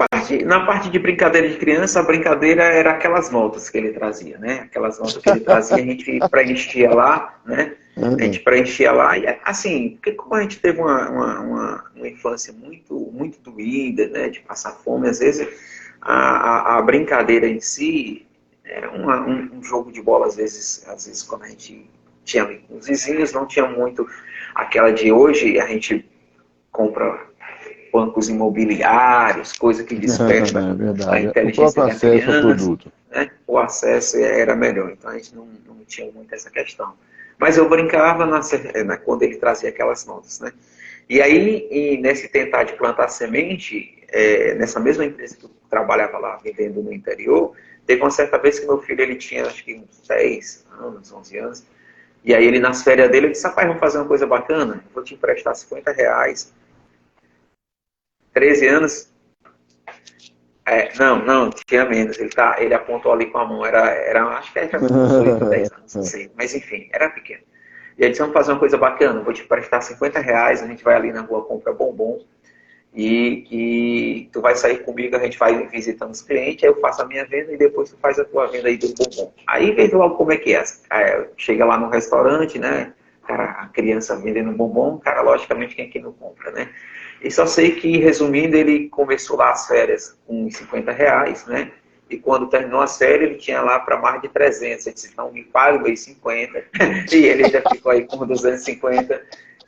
parte de brincadeira de criança, a brincadeira era aquelas notas que ele trazia, né? Aquelas notas que ele trazia, a gente preenchia lá, né? A gente preenchia lá e assim, porque como a gente teve uma infância muito, muito doída, né? De passar fome, às vezes a brincadeira em si era um jogo de bola, às vezes quando a gente tinha, os vizinhos não tinham muito aquela de hoje, a gente compra bancos imobiliários, coisa que desperta a O próprio inteligência da acesso ao criança, produto. né? O acesso era melhor, então a gente não tinha muito essa questão. Mas eu brincava quando ele trazia aquelas notas, né? E aí, nesse tentar de plantar semente, nessa mesma empresa que eu trabalhava lá, vendendo no interior, teve uma certa vez que meu filho, ele tinha acho que uns 10 anos, 11 anos, e aí ele, nas férias dele, ele disse, rapaz, vamos fazer uma coisa bacana, eu vou te emprestar R$ 50, 13 anos. Não, tinha menos. Ele apontou ali com a mão. Acho que era uns 8, 10 anos, não sei. Mas enfim, era pequeno. E aí disse, vamos fazer uma coisa bacana. Vou te prestar R$ 50, a gente vai ali na rua, compra bombom. E tu vai sair comigo, a gente vai visitando os clientes, aí eu faço a minha venda e depois tu faz a tua venda aí do bombom. Aí vejo logo como é que é. Chega lá no restaurante, né? Cara, a criança vendendo bombom, cara, logicamente quem é que não compra, né? E só sei que, resumindo, ele começou lá as férias com R$ 50, né? E quando terminou a série, ele tinha lá para mais de 300. Ele disse, não, me paga os 50. E ele já ficou aí com 250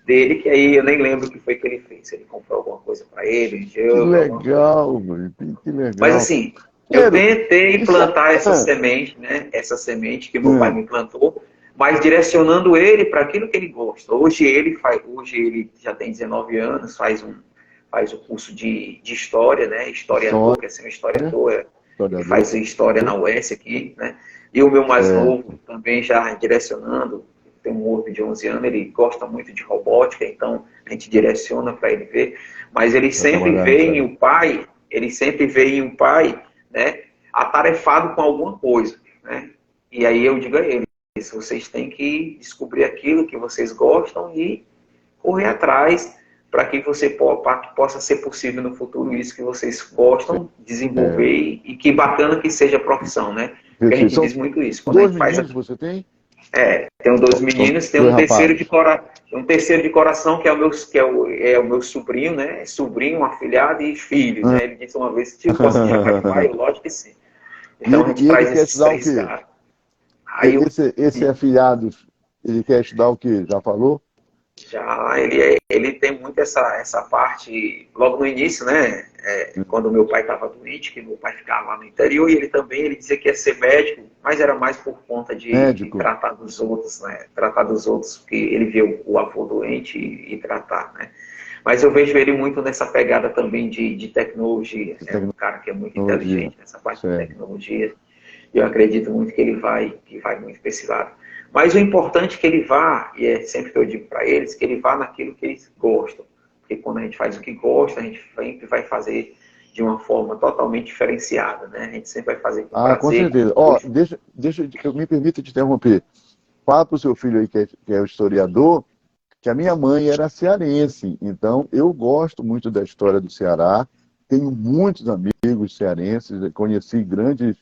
dele, que aí eu nem lembro o que foi que ele fez. Ele comprou alguma coisa para ele, Que legal, mano. Que legal. Mas assim, eu tentei plantar essa semente, né? Essa semente que meu pai me plantou, mas direcionando ele para aquilo que ele gosta. Hoje ele já tem 19 anos, faz o curso de história, né? Historiador, quer ser um historiador, ele faz história na UES aqui, né? E o meu mais novo também já direcionando, tem um outro de 11 anos, ele gosta muito de robótica, então a gente direciona para ele ver, mas ele sempre vê em o pai, né, atarefado com alguma coisa, né? E aí eu digo a ele, vocês têm que descobrir aquilo que vocês gostam e correr atrás para que possa ser possível no futuro isso que vocês gostam, desenvolver e que bacana que seja a profissão, né? Porque a gente diz muito isso. Quando a gente faz você tem? Tenho 2 meninos, tem um terceiro de coração que é o meu sobrinho, né? Sobrinho, afilhado e filho, né? Ele disse uma vez, tio, posso te chamar de pai? Lógico que sim. Então a gente traz esses 3 caras. Esse afilhado, ele quer estudar o quê? Já falou? Já, ele tem muito essa parte, logo no início, né? Quando meu pai estava doente, que meu pai ficava lá no interior, e ele dizia que ia ser médico, mas era mais por conta de tratar dos outros, né? Tratar dos outros, porque ele via o avô doente e tratar, né? Mas eu vejo ele muito nessa pegada também de tecnologia. É um cara que é muito inteligente nessa parte de tecnologia. E eu acredito muito que ele vai muito para esse lado. Mas o importante é que ele vá, e é sempre que eu digo para eles, que ele vá naquilo que eles gostam. Porque quando a gente faz o que gosta, a gente sempre vai fazer de uma forma totalmente diferenciada, né? A gente sempre vai fazer com Ah, com prazer, certeza. com Ó, gosto. eu me permita te interromper. Fala para o seu filho aí, que é o historiador, que a minha mãe era cearense. Então, eu gosto muito da história do Ceará. Tenho muitos amigos cearenses, conheci grandes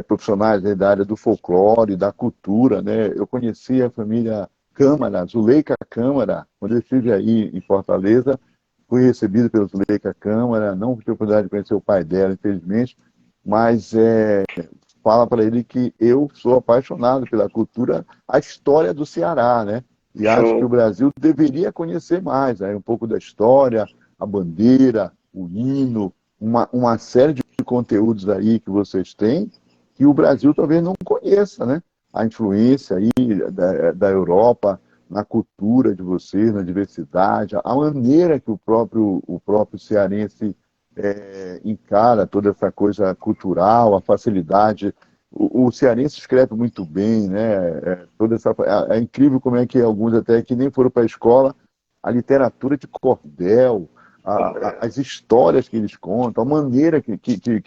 profissionais da área do folclore, da cultura, né? Eu conheci a família Câmara, Zuleika Câmara, quando eu estive aí em Fortaleza, fui recebido pelo Zuleika Câmara, não tive a oportunidade de conhecer o pai dela, infelizmente, mas fala para ele que eu sou apaixonado pela cultura, a história do Ceará, né? E acho que o Show. Brasil deveria conhecer mais, né? Um pouco da história, a bandeira, o hino, uma série de conteúdos aí que vocês têm que o Brasil talvez não conheça, né? A influência aí da Europa na cultura de vocês, na diversidade, a maneira que o próprio cearense encara toda essa coisa cultural, a facilidade. O cearense escreve muito bem, né? Toda essa, é incrível como é que alguns até que nem foram para a escola, a literatura de cordel, André. as histórias que eles contam, a maneira que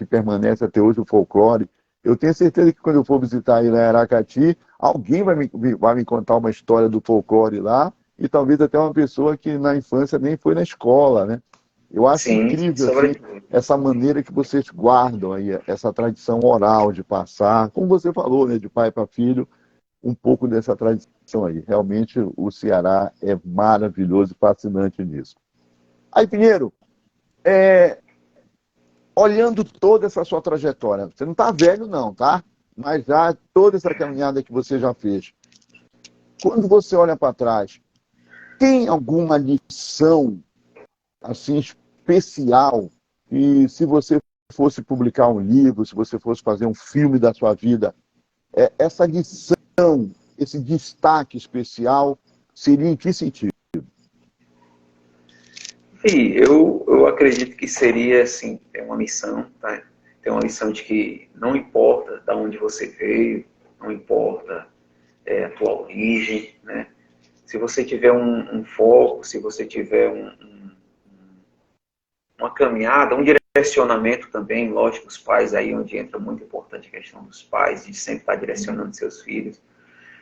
permanece até hoje o folclore. Eu tenho certeza que quando eu for visitar aí na Aracati, alguém vai me contar uma história do folclore lá, e talvez até uma pessoa que na infância nem foi na escola, né? Eu acho Sim, sem incrível, assim, sobredúvida. essa maneira que vocês guardam aí, essa tradição oral de passar, como você falou, né, de pai para filho, um pouco dessa tradição aí. Realmente o Ceará é maravilhoso e fascinante nisso. Aí, Pinheiro, olhando toda essa sua trajetória, você não está velho não, tá? Mas já toda essa caminhada que você já fez, quando você olha para trás, tem alguma lição assim especial e se você fosse publicar um livro, se você fosse fazer um filme da sua vida, essa lição, esse destaque especial seria em que sentido? E eu acredito que seria, assim, ter uma lição, tá? Ter uma lição de que não importa de onde você veio, não importa a tua origem, né? Se você tiver um foco, se você tiver uma caminhada, um direcionamento também, lógico, os pais aí onde entra muito importante a questão dos pais, de sempre estar direcionando seus filhos.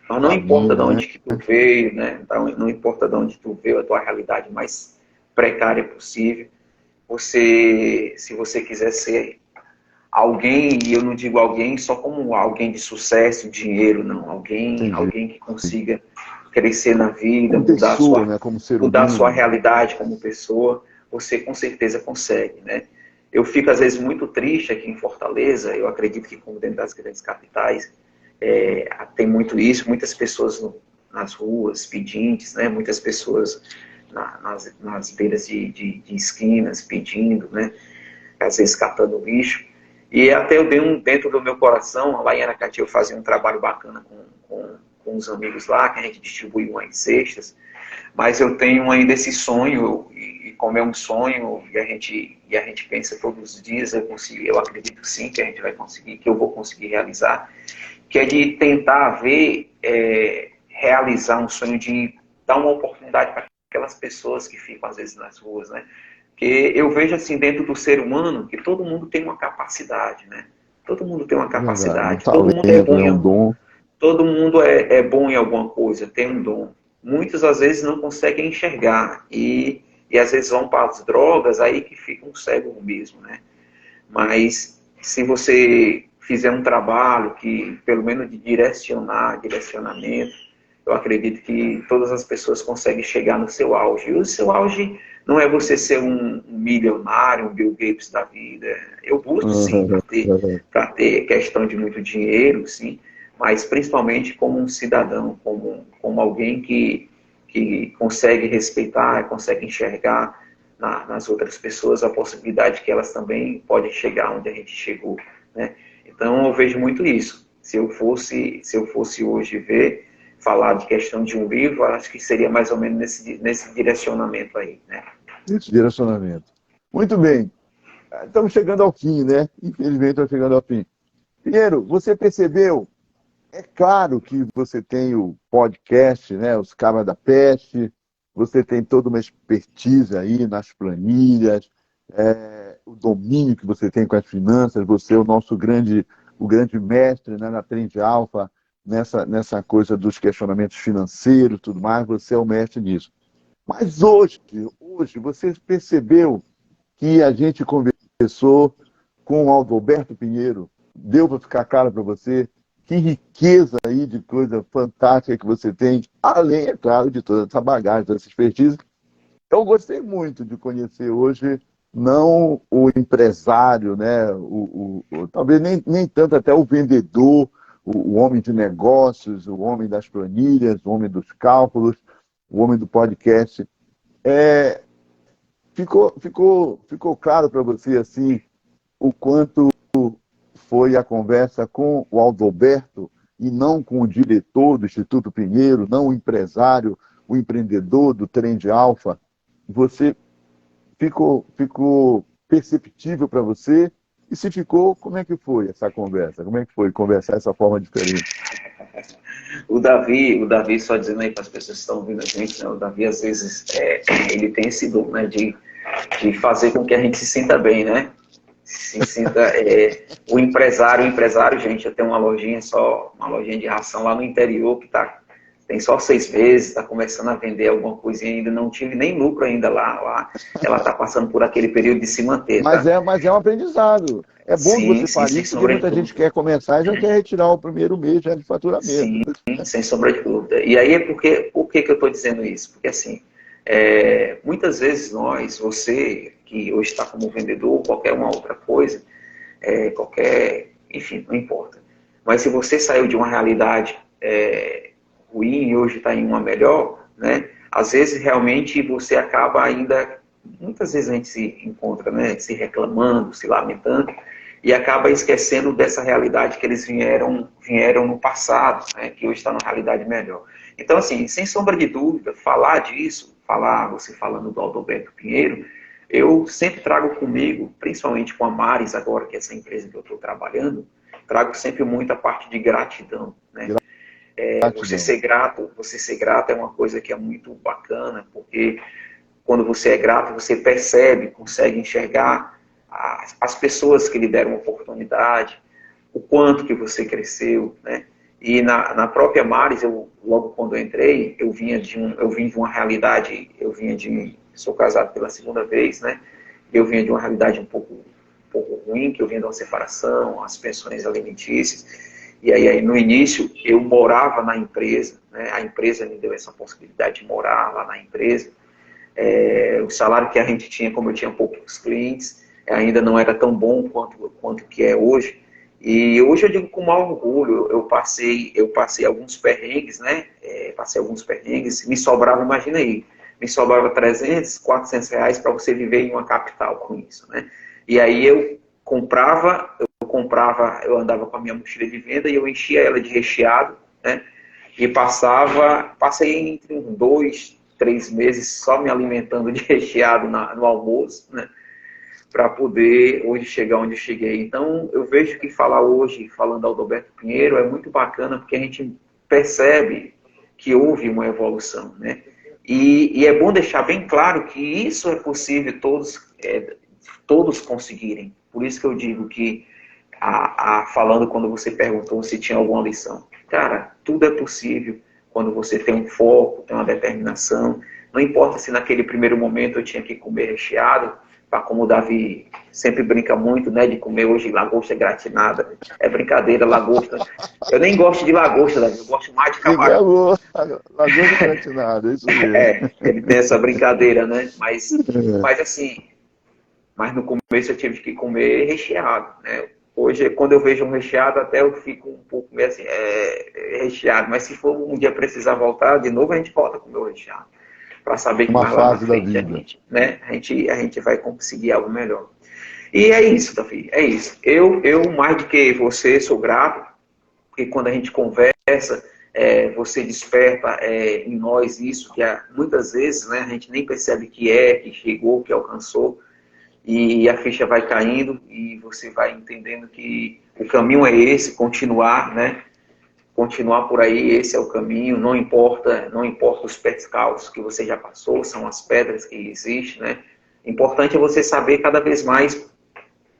Mas não importa de Família, né? onde que tu veio, né? Então, não importa de onde tu veio, a tua realidade mais precária possível. Você, se você quiser ser alguém, e eu não digo alguém só como alguém de sucesso, dinheiro, não. Entendi. Alguém que consiga crescer na vida, Como pessoa, né? Como ser mudar a sua humano. realidade como pessoa, você com certeza consegue, né? Eu fico às vezes muito triste aqui em Fortaleza, eu acredito que como dentro das grandes capitais, tem muito isso, muitas pessoas nas ruas, pedintes, né? Muitas pessoas nas beiras de esquinas pedindo, né? Às vezes catando lixo. E até eu dei dentro do meu coração, lá em Aracati eu fazia um trabalho bacana com os amigos lá, que a gente distribui umas cestas, mas eu tenho ainda esse sonho, e como é um sonho, e a gente pensa todos os dias, eu acredito sim que a gente vai conseguir, que eu vou conseguir realizar, que é de tentar realizar um sonho de dar uma oportunidade para aquelas pessoas que ficam às vezes nas ruas, né? Porque eu vejo assim dentro do ser humano que todo mundo tem uma capacidade, né? Todo mundo tem uma Verdade. Um capacidade, talento, né? Um dom. todo mundo é bom em alguma coisa, tem um dom. Muitos às vezes não conseguem enxergar e às vezes vão para as drogas aí que ficam cegos mesmo, né? Mas se você fizer um trabalho que, pelo menos de direcionamento, eu acredito que todas as pessoas conseguem chegar no seu auge. E o seu auge não é você ser um milionário, um Bill Gates da vida. Eu busco sim para ter questão de muito dinheiro, sim, mas principalmente como um cidadão, como alguém que consegue respeitar, consegue enxergar nas outras pessoas a possibilidade que elas também podem chegar onde a gente chegou, né? Então eu vejo muito isso. Se eu fosse hoje falar de questão de um livro, acho que seria mais ou menos nesse direcionamento aí, né? Esse direcionamento. Muito bem. Estamos chegando ao fim, né? Infelizmente, estamos chegando ao fim. Pinheiro, você percebeu? É claro que você tem o podcast, né? Os Cabras da Peste, você tem toda uma expertise aí nas planilhas. o domínio que você tem com as finanças, você é o grande mestre, né, na Trend Alpha, nessa coisa dos questionamentos financeiros, tudo mais, você é o mestre nisso. Mas hoje você percebeu que a gente conversou com o Aldoberto Pinheiro, deu para ficar claro para você que riqueza aí de coisa fantástica que você tem, além, é claro, de toda essa bagagem, toda essa expertise. Eu gostei muito de conhecer hoje, não o empresário, né? Talvez nem tanto até o vendedor, o homem de negócios, o homem das planilhas, o homem dos cálculos, o homem do podcast. Ficou claro para você assim o quanto foi a conversa com o Aldoberto e não com o diretor do Instituto Pinheiro, não o empresário, o empreendedor do Trend Alpha. Você ficou perceptível para você? E se ficou, como é que foi essa conversa? Como é que foi conversar dessa forma diferente? O Davi, só dizendo aí para as pessoas que estão ouvindo a gente, né, o Davi às vezes ele tem esse dom, né, de fazer com que a gente se sinta bem, né? Se sinta o empresário, gente, eu tenho uma lojinha de ração lá no interior que tem só 6 meses, está começando a vender alguma coisinha ainda, não tive nem lucro ainda lá ela está passando por aquele período de se manter, tá? Mas é um aprendizado. É bom que Sim, você sim, fale sem isso, porque sombra de muita gente dúvida. quer começar e já quer retirar o primeiro mês já de faturamento. Sim, sem sombra de dúvida. E aí, por que eu estou dizendo isso? Porque, assim, muitas vezes você que hoje está como vendedor, ou qualquer uma outra coisa, enfim, não importa. Mas se você saiu de uma realidade ruim e hoje está em uma melhor, né? Às vezes, realmente, você acaba ainda, muitas vezes a gente se encontra, né? Se reclamando, se lamentando, e acaba esquecendo dessa realidade que eles vieram no passado, né, que hoje está numa realidade melhor. Então, assim, sem sombra de dúvida, falar disso, você falando do Aldoberto Pinheiro, eu sempre trago comigo, principalmente com a Maris agora, que é essa empresa que eu estou trabalhando, trago sempre muito a parte de gratidão, né? Você Gratidão. ser grato é uma coisa que é muito bacana, porque quando você é grato, você percebe, consegue enxergar as pessoas que lhe deram oportunidade, o quanto que você cresceu, né? E na própria Maris, logo quando eu entrei, eu vim de uma realidade, sou casado pela segunda vez, né? Eu vinha de uma realidade um pouco ruim, que eu vinha de uma separação, as pensões alimentícias, e aí no início eu morava na empresa, né? A empresa me deu essa possibilidade de morar lá na empresa. O salário que a gente tinha, como eu tinha poucos clientes, ainda não era tão bom quanto que é hoje. E hoje eu digo com maior orgulho, eu passei alguns perrengues, né? Passei alguns perrengues, me sobrava, imagina aí, me sobrava 300, 400 reais para você viver em uma capital com isso, né? E aí eu andava com a minha mochila de venda e eu enchia ela de recheado, né? E passei entre uns 2, 3 meses só me alimentando de recheado no almoço, né? Para poder hoje chegar onde eu cheguei. Então, eu vejo que falar hoje, falando ao Aldoberto Pinheiro, é muito bacana, porque a gente percebe que houve uma evolução, né? E é bom deixar bem claro que isso é possível todos conseguirem. Por isso que eu digo que, falando quando você perguntou se tinha alguma lição, cara, tudo é possível quando você tem um foco, tem uma determinação. Não importa se naquele primeiro momento eu tinha que comer recheado, como o Davi sempre brinca muito, né, de comer hoje lagosta gratinada. É brincadeira, lagosta. Eu nem gosto de lagosta, Davi, eu gosto mais de camarão. Lagosta gratinada, é isso mesmo. Ele tem essa brincadeira, né? Mas assim, no começo eu tive que comer recheado, né? Hoje, quando eu vejo um recheado, até eu fico um pouco meio assim, recheado. Mas se for um dia precisar voltar, de novo a gente volta a comer o recheado. Para saber que Uma mais lá na fase da frente vida. a gente vai conseguir algo melhor. E é isso, Davi, é isso. Eu mais do que você, sou grato, porque quando a gente conversa, você desperta em nós isso, que muitas vezes, né, a gente nem percebe que chegou, que alcançou, e a ficha vai caindo e você vai entendendo que o caminho é esse, continuar, né? Continuar por aí, esse é o caminho, não importa os percalços que você já passou, são as pedras que existem, né? Importante é você saber cada vez mais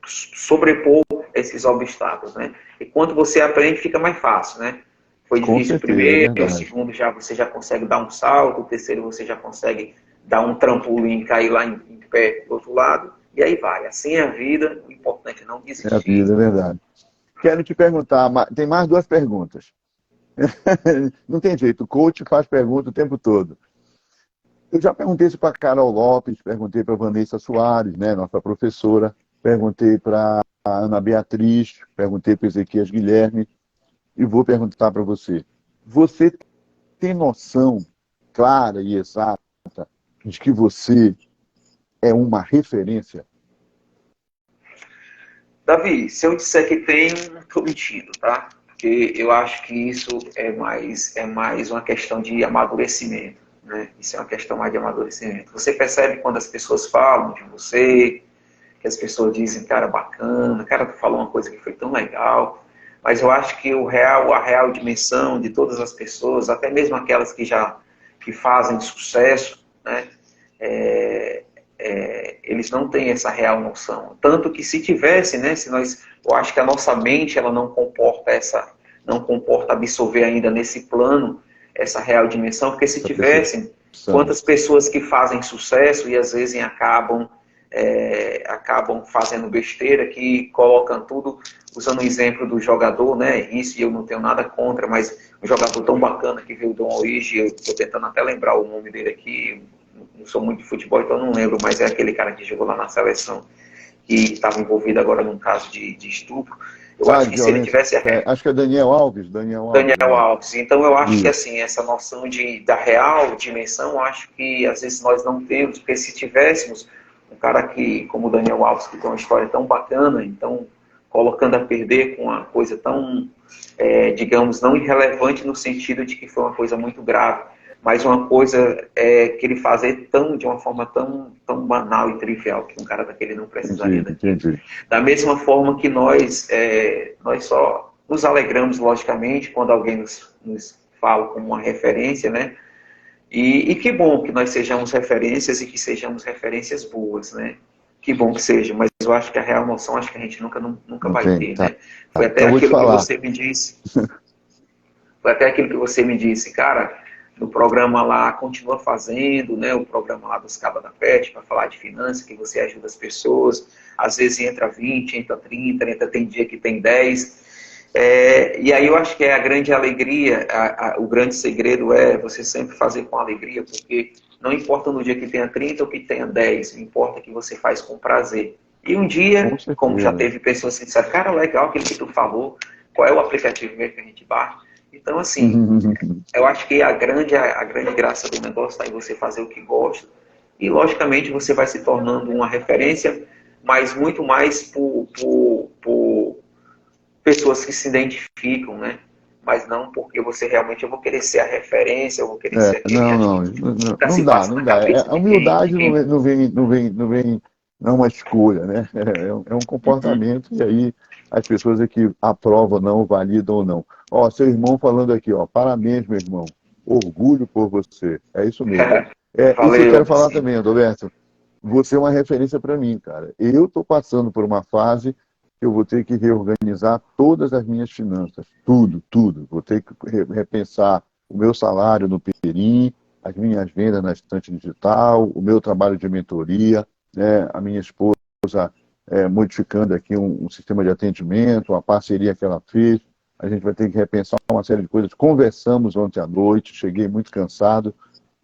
sobrepor esses obstáculos, né? E quando você aprende, fica mais fácil, né? Foi Com difícil o certeza, é primeiro, o verdade. segundo já você já consegue dar um salto, o terceiro você já consegue dar um trampolim e cair lá em pé do outro lado, e aí vai. Assim é a vida, o importante é não É a desistir. vida, é verdade. Quero te perguntar, tem mais duas perguntas. Não tem jeito, o coach faz pergunta o tempo todo. Eu já perguntei isso para Carol Lopes, perguntei para Vanessa Soares, né, nossa professora, perguntei para Ana Beatriz, perguntei para Ezequias Guilherme, e vou perguntar para você. Você tem noção clara e exata de que você é uma referência? Davi, se eu disser que tem, não estou mentindo, tá? Porque eu acho que isso é mais uma questão de amadurecimento, né? Isso é uma questão mais de amadurecimento. Você percebe quando as pessoas falam de você, que as pessoas dizem, cara, bacana, cara, tu falou uma coisa que foi tão legal, mas eu acho que a real dimensão de todas as pessoas, até mesmo aquelas que fazem sucesso, né? É, eles não têm essa real noção. Tanto que se tivesse, né, eu acho que a nossa mente ela não comporta absorver ainda nesse plano essa real dimensão, porque se Essa tivessem, percepção. quantas pessoas que fazem sucesso e às vezes acabam fazendo besteira, que colocam tudo, usando o exemplo do jogador, né? Isso eu não tenho nada contra, mas um jogador tão bacana que veio do Origi, eu estou tentando até lembrar o nome dele aqui, não sou muito de futebol, então não lembro, mas é aquele cara que jogou lá na seleção, que estava envolvido agora num caso de estupro. Eu Ah, acho de que se ele violência. tivesse Acho que é Daniel Alves o Daniel nome. Alves. Então eu acho que Isso. assim, essa noção da real dimensão, eu acho que às vezes nós não temos, porque se tivéssemos um cara que, como o Daniel Alves, que tem uma história tão bacana, então colocando a perder com uma coisa tão, digamos, não irrelevante no sentido de que foi uma coisa muito grave, mas uma coisa que ele fazer de uma forma tão banal e trivial que um cara daquele não precisaria Entendi, daquilo. entendi. Da mesma forma que nós só nos alegramos, logicamente, quando alguém nos fala como uma referência, né? E que bom que nós sejamos referências e que sejamos referências boas, né? Que bom que seja, mas eu acho que a real noção, acho que a gente nunca Não vai tem, ter, tá. né? Foi até Então eu vou te aquilo que falar. você me disse, foi até aquilo que você me disse, cara, no programa lá, continua fazendo, né, o programa lá dos Cabas da Pet, para falar de finanças, que você ajuda as pessoas, às vezes entra 20, entra 30, tem dia que tem 10. E aí eu acho que é a grande alegria, o grande segredo é você sempre fazer com alegria, porque não importa no dia que tenha 30 ou que tenha 10, importa que você faz com prazer. E um Com dia, como já certeza. teve pessoas que disseram, cara, legal aquilo que tu falou, qual é o aplicativo mesmo que a gente baixa? Então, assim, eu acho que a grande graça do negócio está em você fazer o que gosta. E, logicamente, você vai se tornando uma referência, mas muito mais por pessoas que se identificam, né? Mas não porque você realmente, eu vou querer ser a referência, eu vou querer ser aquele. Não, Acho não, que não, nunca não se dá, passa não na dá. cabeça A de humildade quem. não é uma escolha, né? É um Uhum. comportamento e aí as pessoas é que aprovam ou não, validam ou não. Ó, seu irmão falando aqui, ó, parabéns, meu irmão. Orgulho por você. É isso mesmo. Isso eu Valeu, quero falar Marcinho. também, Roberto. Você é uma referência para mim, cara. Eu estou passando por uma fase que eu vou ter que reorganizar todas as minhas finanças, tudo, tudo. Vou ter que repensar o meu salário no Perim, as minhas vendas na estante digital, o meu trabalho de mentoria, né? A minha esposa modificando aqui um sistema de atendimento, a parceria que ela fez. A gente vai ter que repensar uma série de coisas. Conversamos ontem à noite, cheguei muito cansado,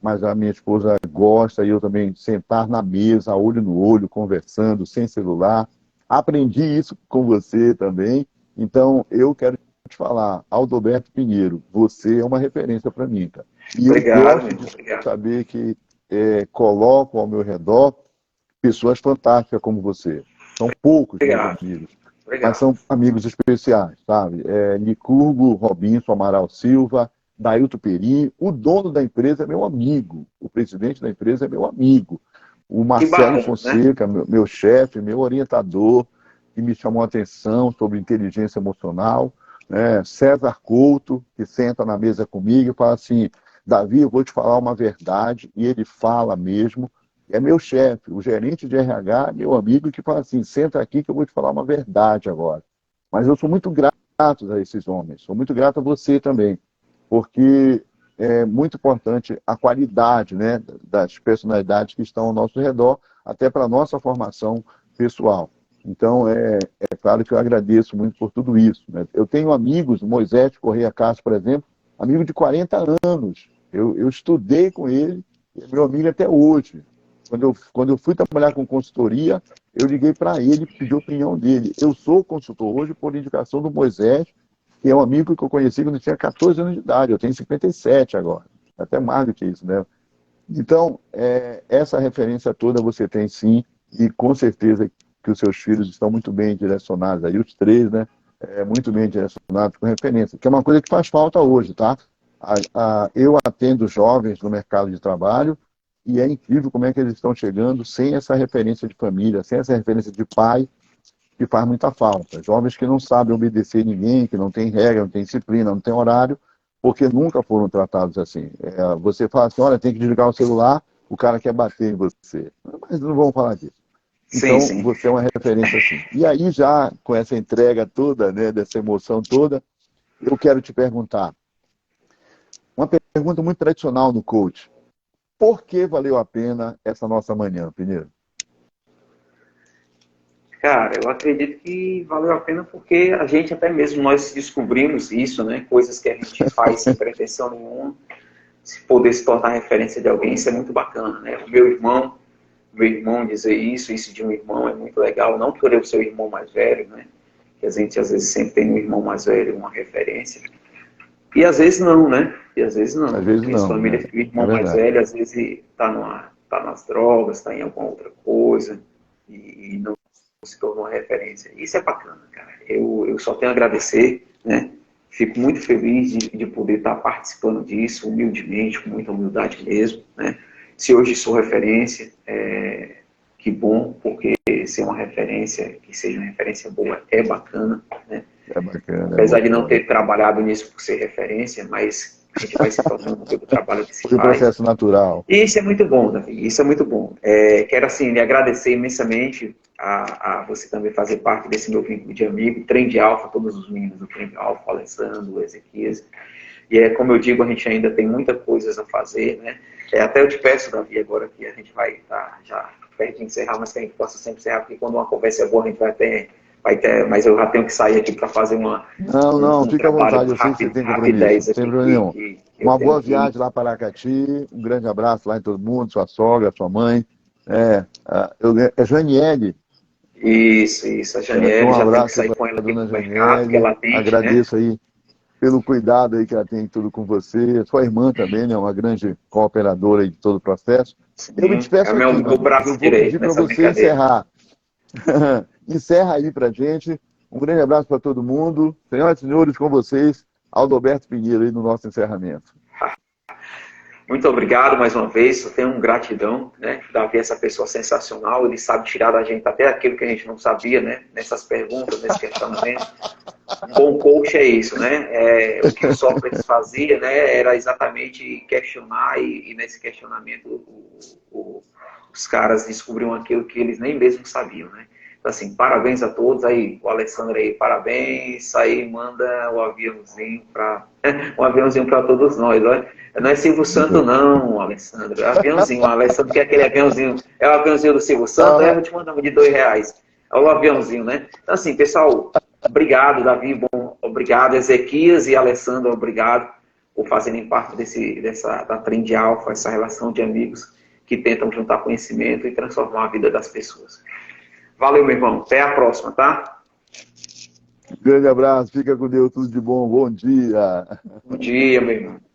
mas a minha esposa gosta e eu também sentar na mesa, olho no olho, conversando, sem celular. Aprendi isso com você também. Então, eu quero te falar, Aldoberto Pinheiro, você é uma referência para mim, cara. E eu Obrigado, meu gosto irmão. de Obrigado. saber que coloco ao meu redor pessoas fantásticas como você. São poucos meus Obrigado. amigos, mas Obrigado. são amigos especiais, sabe? Nicurgo, Robinson Amaral Silva, Dailton Perim, o dono da empresa é meu amigo, o presidente da empresa é meu amigo, o Que Marcelo bacana, né? Fonseca, meu chefe, meu orientador, que me chamou a atenção sobre inteligência emocional, né? César Couto, que senta na mesa comigo e fala assim, Davi, eu vou te falar uma verdade, e ele fala mesmo, é meu chefe, o gerente de RH, meu amigo, que fala assim, senta aqui que eu vou te falar uma verdade agora. Mas eu sou muito grato a esses homens, sou muito grato a você também, porque é muito importante a qualidade, né, das personalidades que estão ao nosso redor, até para a nossa formação pessoal. Então, é claro que eu agradeço muito por tudo isso, né? Eu tenho amigos, Moisés Correia Castro, por exemplo, amigo de 40 anos. Eu estudei com ele, é meu amigo até hoje. Quando eu fui trabalhar com consultoria, eu liguei para ele, pedi a opinião dele. Eu sou consultor hoje por indicação do Moisés, que é um amigo que eu conheci quando eu tinha 14 anos de idade. Eu tenho 57 agora, até mais do que isso, né? Então, essa referência toda você tem sim, e com certeza que os seus filhos estão muito bem direcionados, aí os três, né? Muito bem direcionados com referência, que é uma coisa que faz falta hoje, tá? Eu atendo jovens no mercado de trabalho e é incrível como é que eles estão chegando sem essa referência de família, sem essa referência de pai, que faz muita falta. Jovens que não sabem obedecer ninguém, que não tem regra, não tem disciplina, não tem horário, porque nunca foram tratados assim. Você fala assim, olha, tem que desligar o celular, o cara quer bater em você. Mas não vamos falar disso. Sim, Então, sim. você é uma referência assim. E aí, já com essa entrega toda, né, dessa emoção toda, eu quero te perguntar, uma pergunta muito tradicional no coach. Por que valeu a pena essa nossa manhã, Pinheiro? Cara, eu acredito que valeu a pena porque a gente até mesmo nós descobrimos isso, né? Coisas que a gente faz sem pretensão nenhuma. Se poder se tornar referência de alguém, isso é muito bacana, né? O meu irmão dizer isso de um irmão é muito legal. Não por eu ser o irmão mais velho, né? Que a gente às vezes sempre tem um irmão mais velho, uma referência. E às vezes não, né? E às vezes não. Às vezes não, Principalmente né? o É irmão mais verdade. velho, às vezes tá nas drogas, está em alguma outra coisa e não se tornou uma referência. Isso é bacana, cara. Eu só tenho a agradecer, né? Fico muito feliz de poder estar participando disso, humildemente, com muita humildade mesmo, né? Se hoje sou referência, que bom, porque ser uma referência, que seja uma referência boa, é bacana, né? É bacana, é Apesar bom. de não ter trabalhado nisso por ser referência, mas a gente vai se tornando pelo trabalho que se Foi um faz. processo natural. E isso é muito bom, Davi, isso é muito bom. Quero, assim, lhe agradecer imensamente a você também fazer parte desse meu vínculo de amigo, Trem de Alfa, todos os meninos do Trem de Alfa, o Alessandro, o Ezequias. E como eu digo, a gente ainda tem muita coisa a fazer, né? Até eu te peço, Davi, agora que a gente vai estar já perto de encerrar, mas que a gente possa sempre encerrar, porque quando uma conversa é boa, a gente vai ter, mas eu já tenho que sair aqui para fazer Não, não, um fica à trabalho vontade, eu sei que você tem compromisso, rapidez sem aqui problema nenhum. que eu Uma tenho boa que... viagem lá para Aracati, um grande abraço lá em todo mundo, sua sogra, sua mãe. É Janiele, Isso, a Janiele, um já tenho que abraço aí sair para com ela a aqui dona para o mercado, que ela Janiele, atende, né? agradeço aí pelo cuidado aí que ela tem em tudo com você, sua irmã também, né, uma grande cooperadora aí de todo o processo. Eu me Sim, é despeço o aqui, meu mas eu braço vou pedir direito para nessa você brincadeira. encerrar. Encerra aí pra gente. Um grande abraço para todo mundo. Senhoras e senhores, com vocês, Aldoberto Pinheiro aí no nosso encerramento. Muito obrigado mais uma vez, só tenho gratidão, né? Davi é essa pessoa sensacional, ele sabe tirar da gente até aquilo que a gente não sabia, né? Nessas perguntas, nesse questionamento. Um bom coach é isso, né? O que o Sócrates fazia, né? Era exatamente questionar e nesse questionamento os caras descobriam aquilo que eles nem mesmo sabiam, né? Então, assim, parabéns a todos. Aí, o Alessandro aí, parabéns. Aí, manda o aviãozinho para um aviãozinho para todos nós. Olha. Não é Silvio Santo, não, Alessandro. É aviãozinho. O Alessandro quer aquele aviãozinho. É o aviãozinho do Silvio Santo, aí eu Ah, vou te mandar um de R$ 2. É o aviãozinho, né? Então, assim, pessoal, obrigado, Davi. Bom, obrigado, Ezequias e Alessandro, obrigado por fazerem parte da Trem de Alfa, essa relação de amigos que tentam juntar conhecimento e transformar a vida das pessoas. Valeu, meu irmão. Até a próxima, tá? grande abraço, fica com Deus, tudo de bom, bom dia. Bom dia, meu irmão.